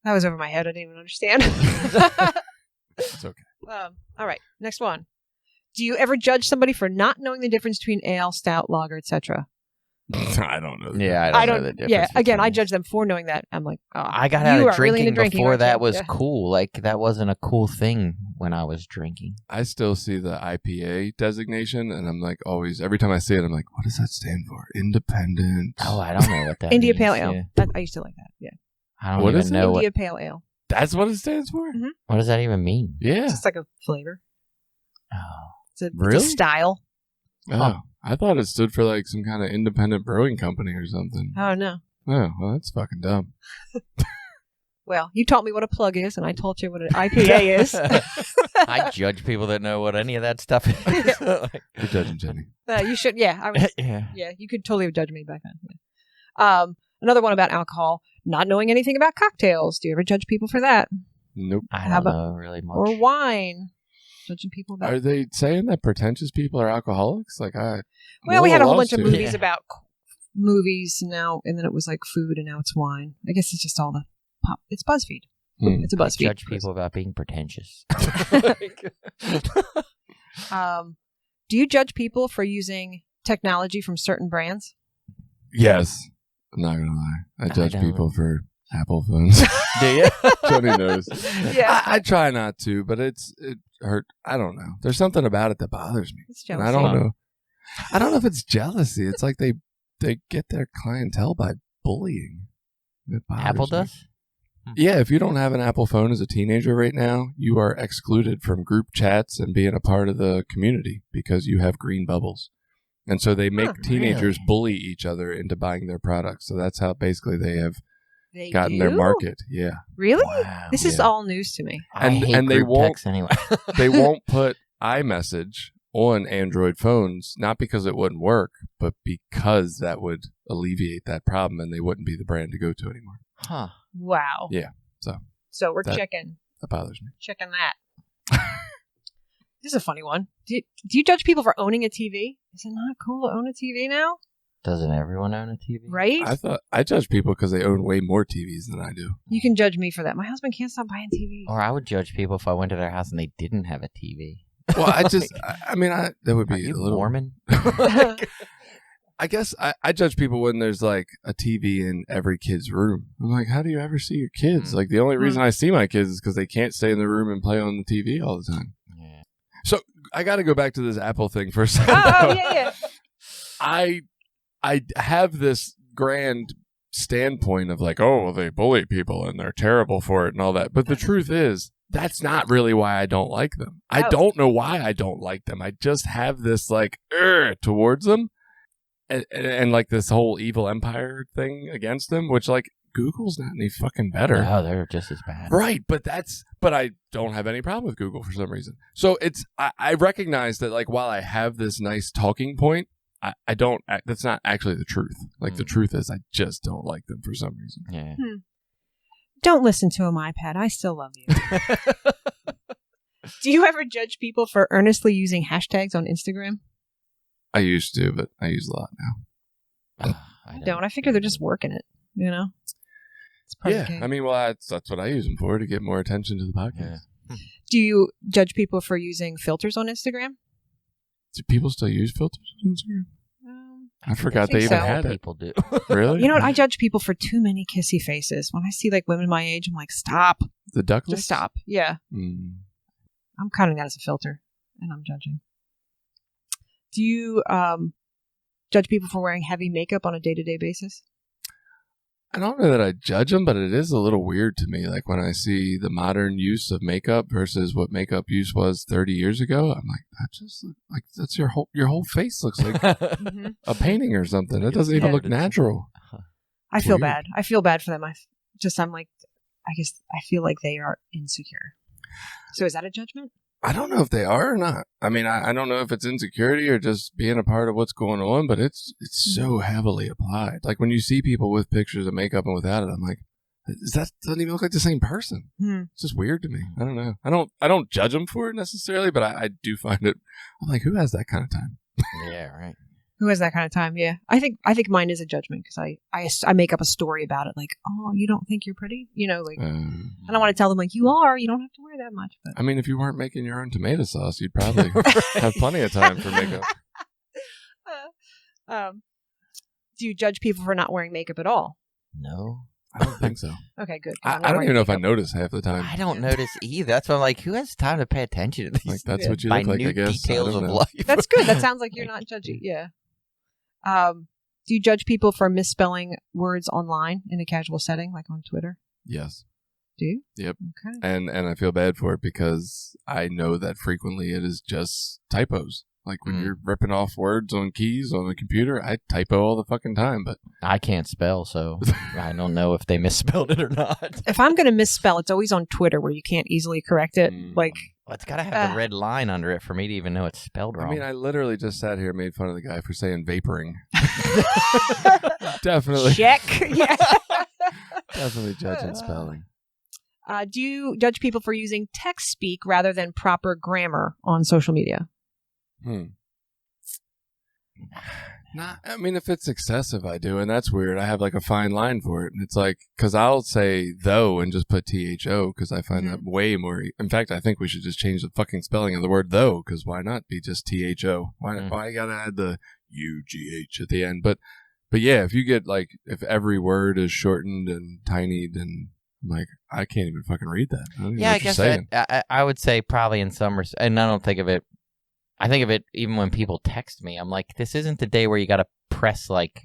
That was over my head. I didn't even understand. It's okay. All right. Next one. Do you ever judge somebody for not knowing the difference between ale, stout, lager, etc.? I don't know. Yeah, I don't know the difference. Yeah, again, I between- judge them for knowing that. I'm like, oh, I got you out of are really drinking, into drinking, before aren't that you? was Yeah. cool. Like, that wasn't a cool thing when I was drinking. I still see the IPA designation, and I'm like always, every time I see it, I'm like, what does that stand for? Independent. Oh, I don't know what that India means. Pale Ale. Yeah. I used to like that. Yeah. I don't What even is it? know India Pale Ale. That's what it stands for? what does that even mean. Yeah. It's just like a flavor. Oh. It's a Really? style. Oh, I thought it stood for like some kind of independent brewing company or something. Oh, no. Oh, well, that's fucking dumb. Well, you taught me what a plug is, and I taught you what an IPA is. I judge people that know what any of that stuff is. Like, You're judging Jenny. You should, yeah. I was, yeah. yeah, you could totally have judged me back then. Yeah. Another one about alcohol, not knowing anything about cocktails. Do you ever judge people for that? Nope. I How don't about- know really much. Or wine? Judging people about. Are they saying that pretentious people are alcoholics? Like, Well, we had a whole bunch of lawsuit. movies about movies now, and then it was like food, and now it's wine. I guess it's just all the pop. It's BuzzFeed. It's a I BuzzFeed. judge people about being pretentious. Do you judge people for using technology from certain brands? Yes. I'm not gonna lie. I judge don't. people for Apple phones. Do you? Johnny knows. Yeah. I try not to, but it hurt. I don't know. There's something about it that bothers me. It's And jealousy. I don't know. I don't know if it's jealousy. It's like they get their clientele by bullying. It bothers Apple me. does? Yeah, if you don't have an Apple phone as a teenager right now, you are excluded from group chats and being a part of the community because you have green bubbles. And so they make teenagers really? bully each other into buying their products. So that's how basically they have They gotten do? their market. Yeah. Really? Wow. This is Yeah. all news to me. I And- hate and they group won't- texts anyway. They won't put iMessage on Android phones, not because it wouldn't work, but because that would alleviate that problem and they wouldn't be the brand to go to anymore. Huh. Wow. Yeah. So we're That- checking That bothers me. that. This is a funny one. Do you judge people for owning a TV? Is it not cool to own a TV now? Doesn't everyone own a TV? Right? I judge people because they own way more TVs than I do. You can judge me for that. My husband can't stop buying TVs. Or I would judge people if I went to their house and they didn't have a TV. Well, that would Are be you a little Mormon? I guess I judge people when there's like a TV in every kid's room. I'm like, how do you ever see your kids? Like the only reason I see my kids is because they can't stay in the room and play on the TV all the time. Yeah. So I got to go back to this Apple thing for a second. Oh, yeah. I have this grand standpoint of like, oh, well, they bully people and they're terrible for it and all that. But the truth is, that's not really why I don't like them. I Oh. don't know why I don't like them. I just have this like towards them. and like this whole evil empire thing against them, which like Google's not any fucking better. No, they're just as bad. Right, but I don't have any problem with Google for some reason. So I recognize that like while I have this nice talking point, I don't. That's not actually the truth. Like the truth is, I just don't like them for some reason. Yeah. Don't listen to him, iPad. I still love you. Do you ever judge people for earnestly using hashtags on Instagram? I used to, but I use a lot now. I don't. I figure they're just working it, you know? It's part of the game. I mean, well, that's what I use them for, to get more attention to the podcast. Yeah. Do you judge people for using filters on Instagram? Do people still use filters on Instagram? I forgot they think even so. had it. People do. Really? You know what? I judge people for too many kissy faces. When I see like women my age, I'm like, stop. The duck lips? Just stop. Yeah. I'm counting that as a filter, and I'm judging. Do you judge people for wearing heavy makeup on a day-to-day basis? I don't know that I judge them, but it is a little weird to me. Like when I see the modern use of makeup versus what makeup use was 30 years ago, I'm like, that just like that's your whole face looks like a painting or something. It doesn't even look natural. I feel bad. I feel bad for them. I'm like, I guess I feel like they are insecure. So is that a judgment? I don't know if they are or not. I mean, I don't know if it's insecurity or just being a part of what's going on, but it's so heavily applied. Like when you see people with pictures of makeup and without it, I'm like, that doesn't even look like the same person. It's just weird to me. I don't know. I don't judge them for it necessarily, but I do find it. I'm like, who has that kind of time? Yeah, right. Who has that kind of time? Yeah, I think mine is a judgment because I make up a story about it, like, oh, you don't think you're pretty, you know, like, and I want to tell them like, you are, you don't have to wear that much. But I mean, if you weren't making your own tomato sauce, you'd probably have plenty of time for makeup. Do you judge people for not wearing makeup at all? No. I don't think so. Okay, good. I don't even know if I notice half the time. I don't notice either. That's why I'm like, who has time to pay attention to these Like that's what you look like, I guess. details of life? That's good. That sounds like you're not judgy. Yeah. Do you judge people for misspelling words online in a casual setting, like on Twitter? Yes. Do you? Yep. Okay. And I feel bad for it because I know that frequently it is just typos. Like when you're ripping off words on keys on the computer, I typo all the fucking time, but I can't spell, so I don't know if they misspelled it or not. If I'm going to misspell, it's always on Twitter where you can't easily correct it. Like, well, it's got to have the red line under it for me to even know it's spelled wrong. I mean, I literally just sat here and made fun of the guy for saying vaporing. Definitely. check. Yeah. Definitely judging spelling. Do you judge people for using text speak rather than proper grammar on social media? Nah, I mean, if it's excessive, I do, and that's weird. I have like a fine line for it, and it's like, because I'll say though and just put THO because I find that way more. In fact, I think we should just change the fucking spelling of the word though, because why not be just THO? Why you gotta add the UGH at the end? But yeah, if you get like, if every word is shortened and tiny, then I'm like, I can't even fucking read that. I guess I would say probably in some and I don't think of it. I think of it even when people text me. I'm like, this isn't the day where you got to press like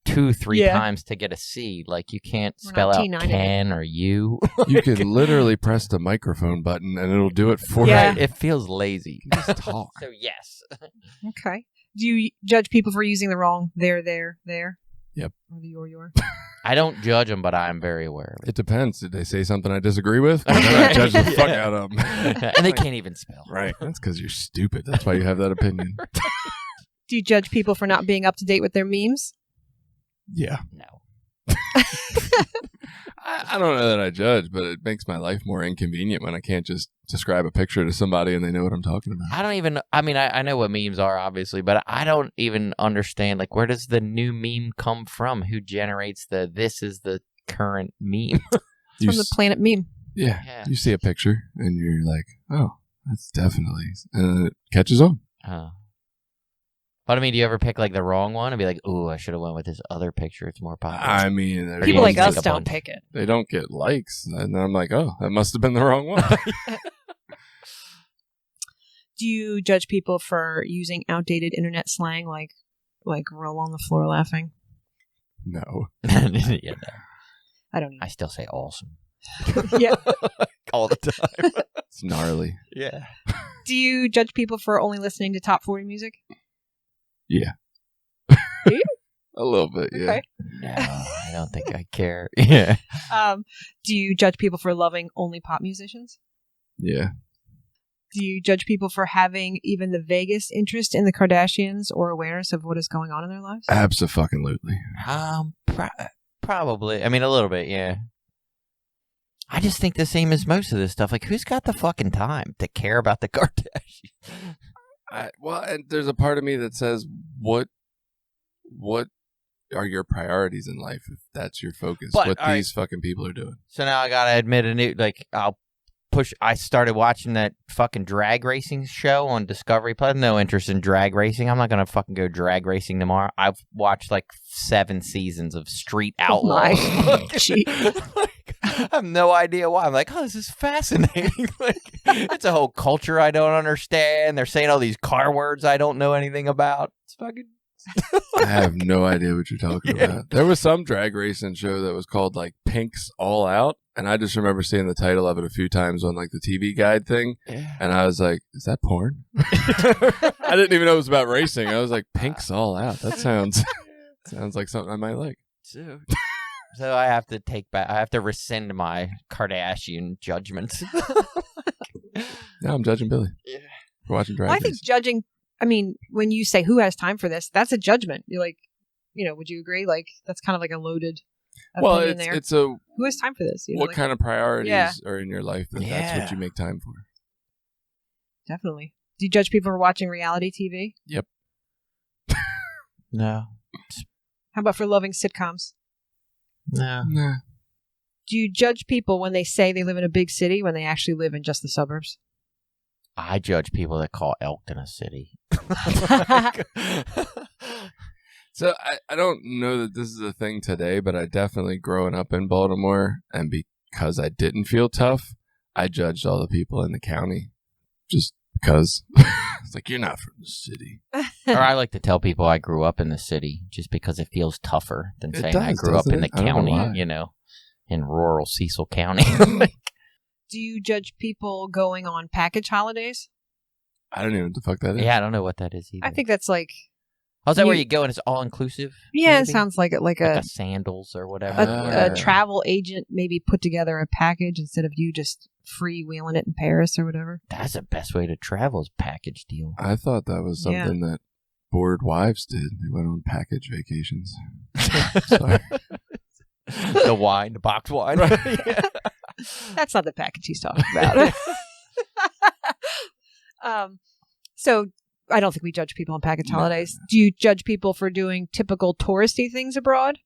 2-3 times to get a C. Like you can't spell out can or you. You can literally press the microphone button and it'll do it for you. Right. It feels lazy. You just talk. So yes. Okay. Do you judge people for using the wrong there? Yep. Or the your? I don't judge them, but I'm very aware of it. It depends. Did they say something I disagree with? And then I judge the fuck out of them. And they can't even spell. Right. That's because you're stupid. That's why you have that opinion. Do you judge people for not being up to date with their memes? Yeah. No. I don't know that I judge, but it makes my life more inconvenient when I can't just describe a picture to somebody and they know what I'm talking about. I don't even, I mean, I know what memes are, obviously, but I don't even understand, like, where does the new meme come from? Who generates this is the current meme? It's from the Planet Meme. Yeah. You see a picture and you're like, oh, that's definitely, and then it catches on. But I mean, do you ever pick like the wrong one and be like, "Ooh, I should have went with this other picture. It's more popular." I mean, people like us don't pick it. They don't get likes, and I'm like, "Oh, that must have been the wrong one." Do you judge people for using outdated internet slang like roll on the floor laughing? No. Yeah, no. I don't. I still say awesome. Yeah, all the time. It's gnarly. Yeah. Do you judge people for only listening to top 40 music? Yeah. Do you? A little bit, yeah. Okay. No, I don't think I care. Yeah. Do you judge people for loving only pop musicians? Yeah. Do you judge people for having even the vaguest interest in the Kardashians or awareness of what is going on in their lives? Absolutely. Probably. I mean, a little bit, yeah. I just think the same as most of this stuff. Like, who's got the fucking time to care about the Kardashians? Well, and there's a part of me that says, what are your priorities in life if that's your focus? But, what all these fucking people are doing. So now I gotta admit I started watching that fucking drag racing show on Discovery Plus. No interest in drag racing. I'm not gonna fucking go drag racing tomorrow. I've watched like 7 seasons of Street Outlaws. I have no idea why. I'm like, oh, this is fascinating. Like, it's a whole culture I don't understand. They're saying all these car words I don't know anything about. It's fucking. I have no idea what you're talking about. There was some drag racing show that was called like Pink's All Out, and I just remember seeing the title of it a few times on like the TV guide thing, and I was like, "Is that porn?" I didn't even know it was about racing. I was like, "Pink's All Out." That sounds like something I might like. So I have to I have to rescind my Kardashian judgments. No, I'm judging Billy. Yeah, for watching drag. Well, I think judging. I mean, when you say who has time for this, that's a judgment. You're like, would you agree? Like, that's kind of like a loaded opinion there. It's a who has time for this? What kind of priorities are in your life that's what you make time for? Definitely. Do you judge people for watching reality TV? Yep. No. How about for loving sitcoms? No. Do you judge people when they say they live in a big city when they actually live in just the suburbs? I judge people that call Elkton a city. So I don't know that this is a thing today, but I definitely growing up in Baltimore, and because I didn't feel tough, I judged all the people in the county just because. It's like, you're not from the city. Or I like to tell people I grew up in the city just because it feels tougher than saying I grew up in the county, in rural Cecil County. Do you judge people going on package holidays? I don't even know what the fuck that is. Yeah, I don't know what that is either. I think that's like... Oh, is that where you go and it's all-inclusive? Yeah, maybe? It sounds like it, like a sandals or whatever. A travel agent maybe put together a package instead of you just freewheeling it in Paris or whatever. That's the best way to travel is package deal. I thought that was something that bored wives did. They went on package vacations. Sorry. The box wine. That's not the package he's talking about. So I don't think we judge people on package holidays. Do you judge people for doing typical touristy things abroad?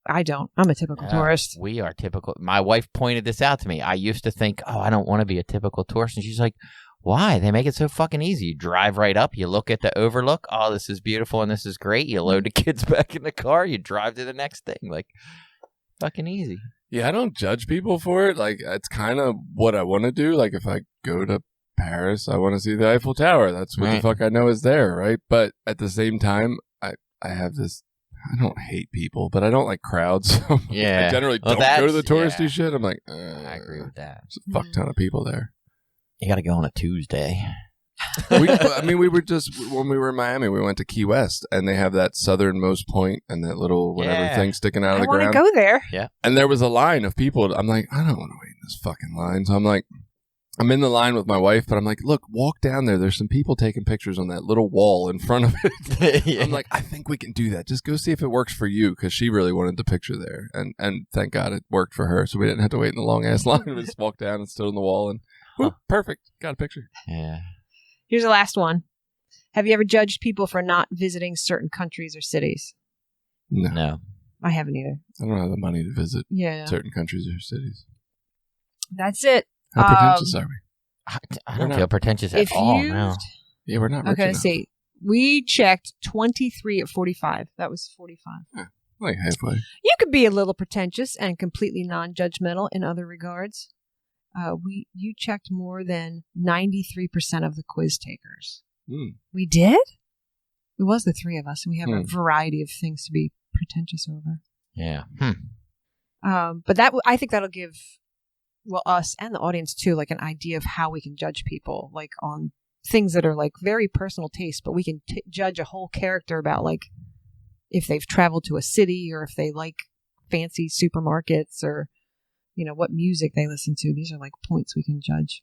I don't. I'm a typical tourist. We are typical. My wife pointed this out to me. I used to think, I don't want to be a typical tourist. And she's like, why? They make it so fucking easy. You drive right up. You look at the overlook. Oh, this is beautiful and this is great. You load the kids back in the car. You drive to the next thing. Like, fucking easy. Yeah, I don't judge people for it. Like, it's kind of what I want to do. Like, if I go to Paris, I want to see the Eiffel Tower. That's what the fuck I know is there, right? But at the same time, I have this... I don't hate people, but I don't like crowds. So I generally don't go to the touristy shit. I'm like, I agree with that. There's a fuck ton of people there. You got to go on a Tuesday. We were just, when we were in Miami, we went to Key West, and they have that southernmost point and that little whatever thing sticking out of the ground. I want to go there. Yeah. And there was a line of people. I'm like, I don't want to wait in this fucking line. So I'm like, I'm in the line with my wife, but I'm like, look, walk down there. There's some people taking pictures on that little wall in front of it. I'm like, I think we can do that. Just go see if it works for you, because she really wanted the picture there. And thank God it worked for her. So we didn't have to wait in the long-ass line. We just walked down and stood on the wall and whoop, perfect. Got a picture. Yeah. Here's the last one. Have you ever judged people for not visiting certain countries or cities? No. I haven't either. I don't have the money to visit certain countries or cities. That's it. How pretentious are we? I don't feel pretentious at all now. Yeah, we're not rich enough. See. We checked 23 at 45. That was 45. Yeah, like halfway. You could be a little pretentious and completely non-judgmental in other regards. You checked more than 93% of the quiz takers. We did? It was the three of us, and we have a variety of things to be pretentious over. Yeah. But I think that'll give... us and the audience too, like an idea of how we can judge people, like on things that are like very personal taste, but we can judge a whole character about like if they've traveled to a city or if they like fancy supermarkets or, what music they listen to. These are like points we can judge.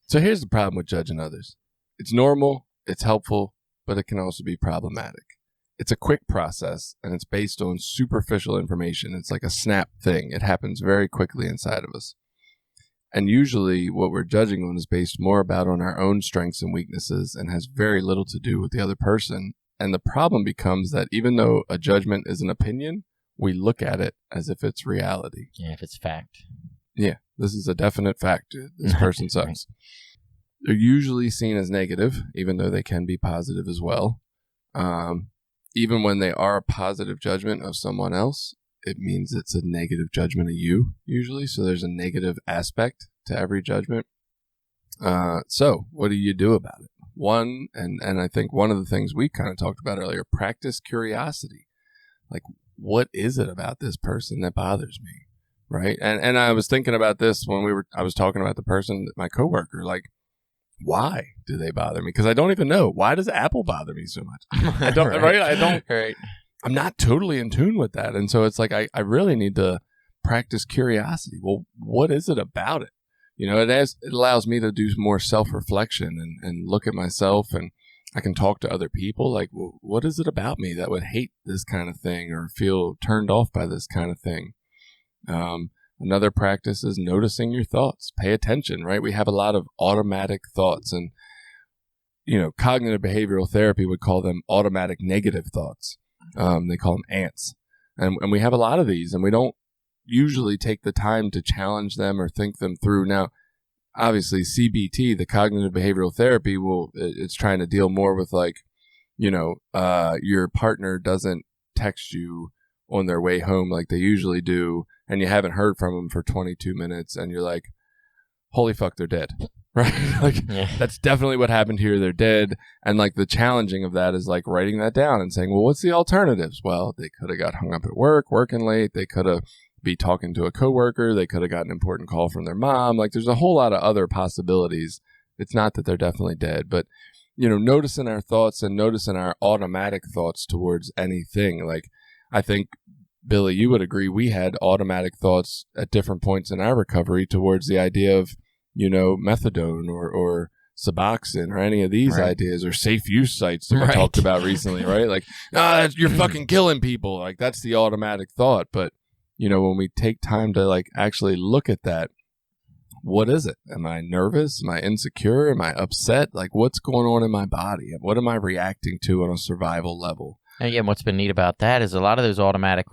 So here's the problem with judging others. It's normal, it's helpful, but it can also be problematic. It's a quick process, and it's based on superficial information. It's like a snap thing. It happens very quickly inside of us. And usually what we're judging on is based more about on our own strengths and weaknesses and has very little to do with the other person. And the problem becomes that even though a judgment is an opinion, we look at it as if it's reality. Yeah, if it's fact. Yeah, this is a definite fact. This person sucks. They're usually seen as negative, even though they can be positive as well. Even when they are a positive judgment of someone else, it means it's a negative judgment of you, usually. So there's a negative aspect to every judgment. So what do you do about it? One, and I think one of the things we kind of talked about earlier, practice curiosity. Like, what is it about this person that bothers me? Right. And I was thinking about this when I was talking about the person, my coworker, like, why do they bother me? Because I don't even know. Why does Apple bother me so much? I don't, right? I don't, right. I'm not totally in tune with that. And so it's like, I really need to practice curiosity. Well, what is it about it? It allows me to do more self-reflection and look at myself, and I can talk to other people. Like, well, what is it about me that would hate this kind of thing or feel turned off by this kind of thing? Another practice is noticing your thoughts. Pay attention, right? We have a lot of automatic thoughts, and, cognitive behavioral therapy would call them automatic negative thoughts. They call them ants. And we have a lot of these, and we don't usually take the time to challenge them or think them through. Now, obviously, CBT, the cognitive behavioral therapy, it's trying to deal more with like, your partner doesn't text you on their way home like they usually do, and you haven't heard from them for 22 minutes, and you're like, holy fuck, they're dead. Right? Like, yeah. That's definitely what happened here. They're dead. And like the challenging of that is like writing that down and saying, well, what's the alternatives? Well, they could have got hung up at work, working late. They could have be talking to a coworker. They could have got an important call from their mom. Like, there's a whole lot of other possibilities. It's not that they're definitely dead, but noticing our thoughts and noticing our automatic thoughts towards anything. Like, I think, Billy, you would agree we had automatic thoughts at different points in our recovery towards the idea of, methadone or Suboxone or any of these ideas, or safe use sites that we talked about recently, right? Like, you're fucking killing people. Like, that's the automatic thought. But, when we take time to like actually look at that, what is it? Am I nervous? Am I insecure? Am I upset? Like, what's going on in my body? What am I reacting to on a survival level? And again, what's been neat about that is a lot of those automatic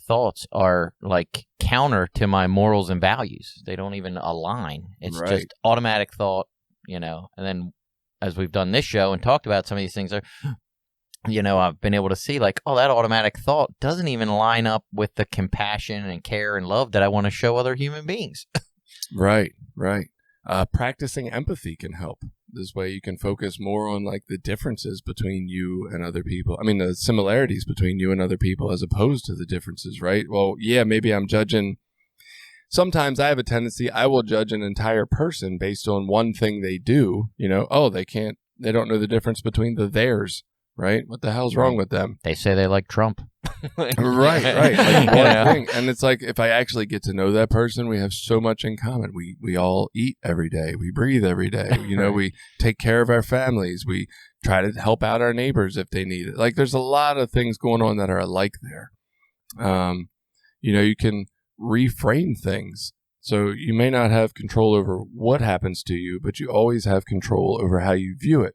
thoughts are like counter to my morals and values. They don't even align. It's just automatic thought, and then as we've done this show and talked about some of these things, I've been able to see like, oh, that automatic thought doesn't even line up with the compassion and care and love that I want to show other human beings. Right. Practicing empathy can help. This way you can focus more on like the differences between you and other people. I mean, the similarities between you and other people as opposed to the differences, right? Well, yeah, maybe I'm judging. Sometimes I have a tendency, I will judge an entire person based on one thing they do. They don't know the difference between the theirs, right? What the hell's wrong with them? They say they like Trump. Right. Like one thing. And it's like, if I actually get to know that person, we have so much in common. We all eat every day. We breathe every day. We take care of our families. We try to help out our neighbors if they need it. Like, there's a lot of things going on that are alike there. You can reframe things. So you may not have control over what happens to you, but you always have control over how you view it.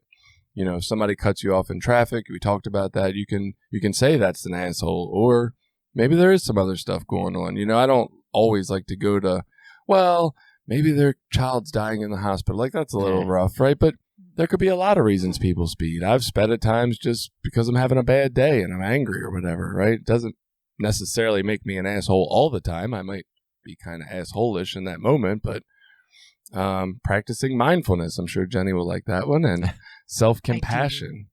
If somebody cuts you off in traffic, we talked about that. You can say that's an asshole, or maybe there is some other stuff going on. I don't always like to go to, well, maybe their child's dying in the hospital. Like, that's a little rough, right? But there could be a lot of reasons people speed. I've sped at times just because I'm having a bad day and I'm angry or whatever, right? It doesn't necessarily make me an asshole all the time. I might be kind of asshole-ish in that moment, but practicing mindfulness, I'm sure Jenny will like that one, and self-compassion.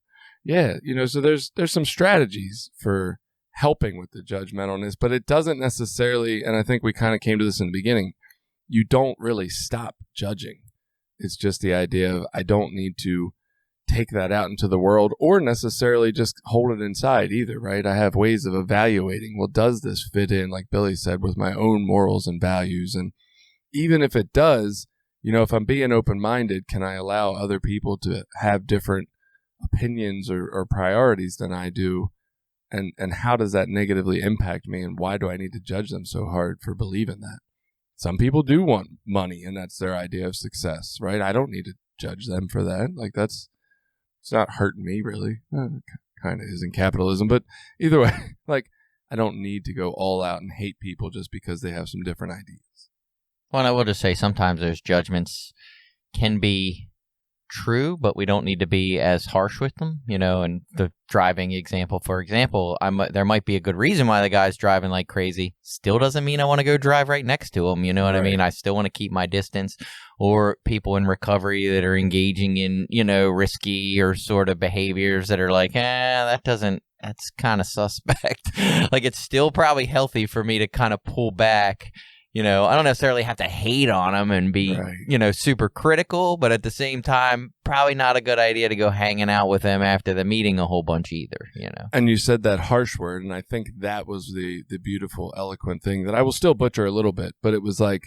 Yeah, so there's some strategies for helping with the judgmentalness, but it doesn't necessarily, and I think we kind of came to this in the beginning, you don't really stop judging. It's just the idea of, I don't need to take that out into the world or necessarily just hold it inside either, right? I have ways of evaluating, well, does this fit in, like Billy said, with my own morals and values? And even if it does, if I'm being open-minded, can I allow other people to have different opinions or priorities than I do? And how does that negatively impact me? And why do I need to judge them so hard for believing that? Some people do want money, and that's their idea of success, right? I don't need to judge them for that. Like, it's not hurting me, really. Kind of isn't capitalism, but either way, like, I don't need to go all out and hate people just because they have some different ideas. Well, and I will just say sometimes those judgments can be true, but we don't need to be as harsh with them, and the driving example, for example, there might be a good reason why the guy's driving like crazy. Still doesn't mean I want to go drive right next to him. You know what I mean? I still want to keep my distance. Or people in recovery that are engaging in, risky or sort of behaviors that are like, that's kind of suspect. Like, it's still probably healthy for me to kind of pull back. I don't necessarily have to hate on them and be, super critical, but at the same time, probably not a good idea to go hanging out with them after the meeting a whole bunch either, And you said that harsh word, and I think that was the beautiful, eloquent thing that I will still butcher a little bit, but it was like,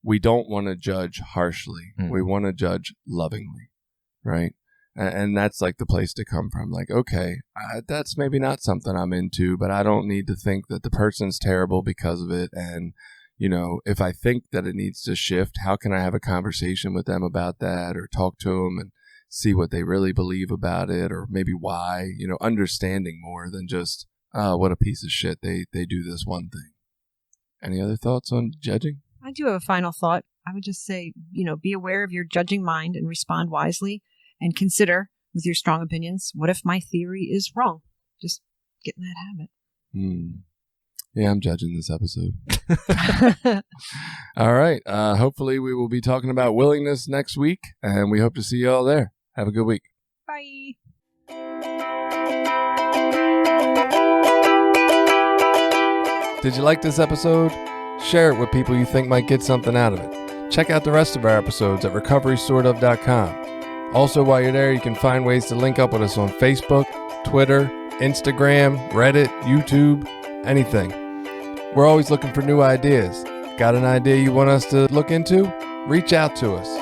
we don't want to judge harshly. We want to judge lovingly, right? And that's like the place to come from. Like, okay, that's maybe not something I'm into, but I don't need to think that the person's terrible because of it. And if I think that it needs to shift, how can I have a conversation with them about that, or talk to them and see what they really believe about it, or maybe why, understanding more than just, what a piece of shit they do this one thing. Any other thoughts on judging? I do have a final thought. I would just say, be aware of your judging mind and respond wisely, and consider with your strong opinions, what if my theory is wrong? Just get in that habit. Yeah, I'm judging this episode. All right. Hopefully we will be talking about willingness next week, and we hope to see you all there. Have a good week. Bye. Did you like this episode? Share it with people you think might get something out of it. Check out the rest of our episodes at recoverysortof.com. Also, while you're there, you can find ways to link up with us on Facebook, Twitter, Instagram, Reddit, YouTube, anything. We're always looking for new ideas. Got an idea you want us to look into? Reach out to us.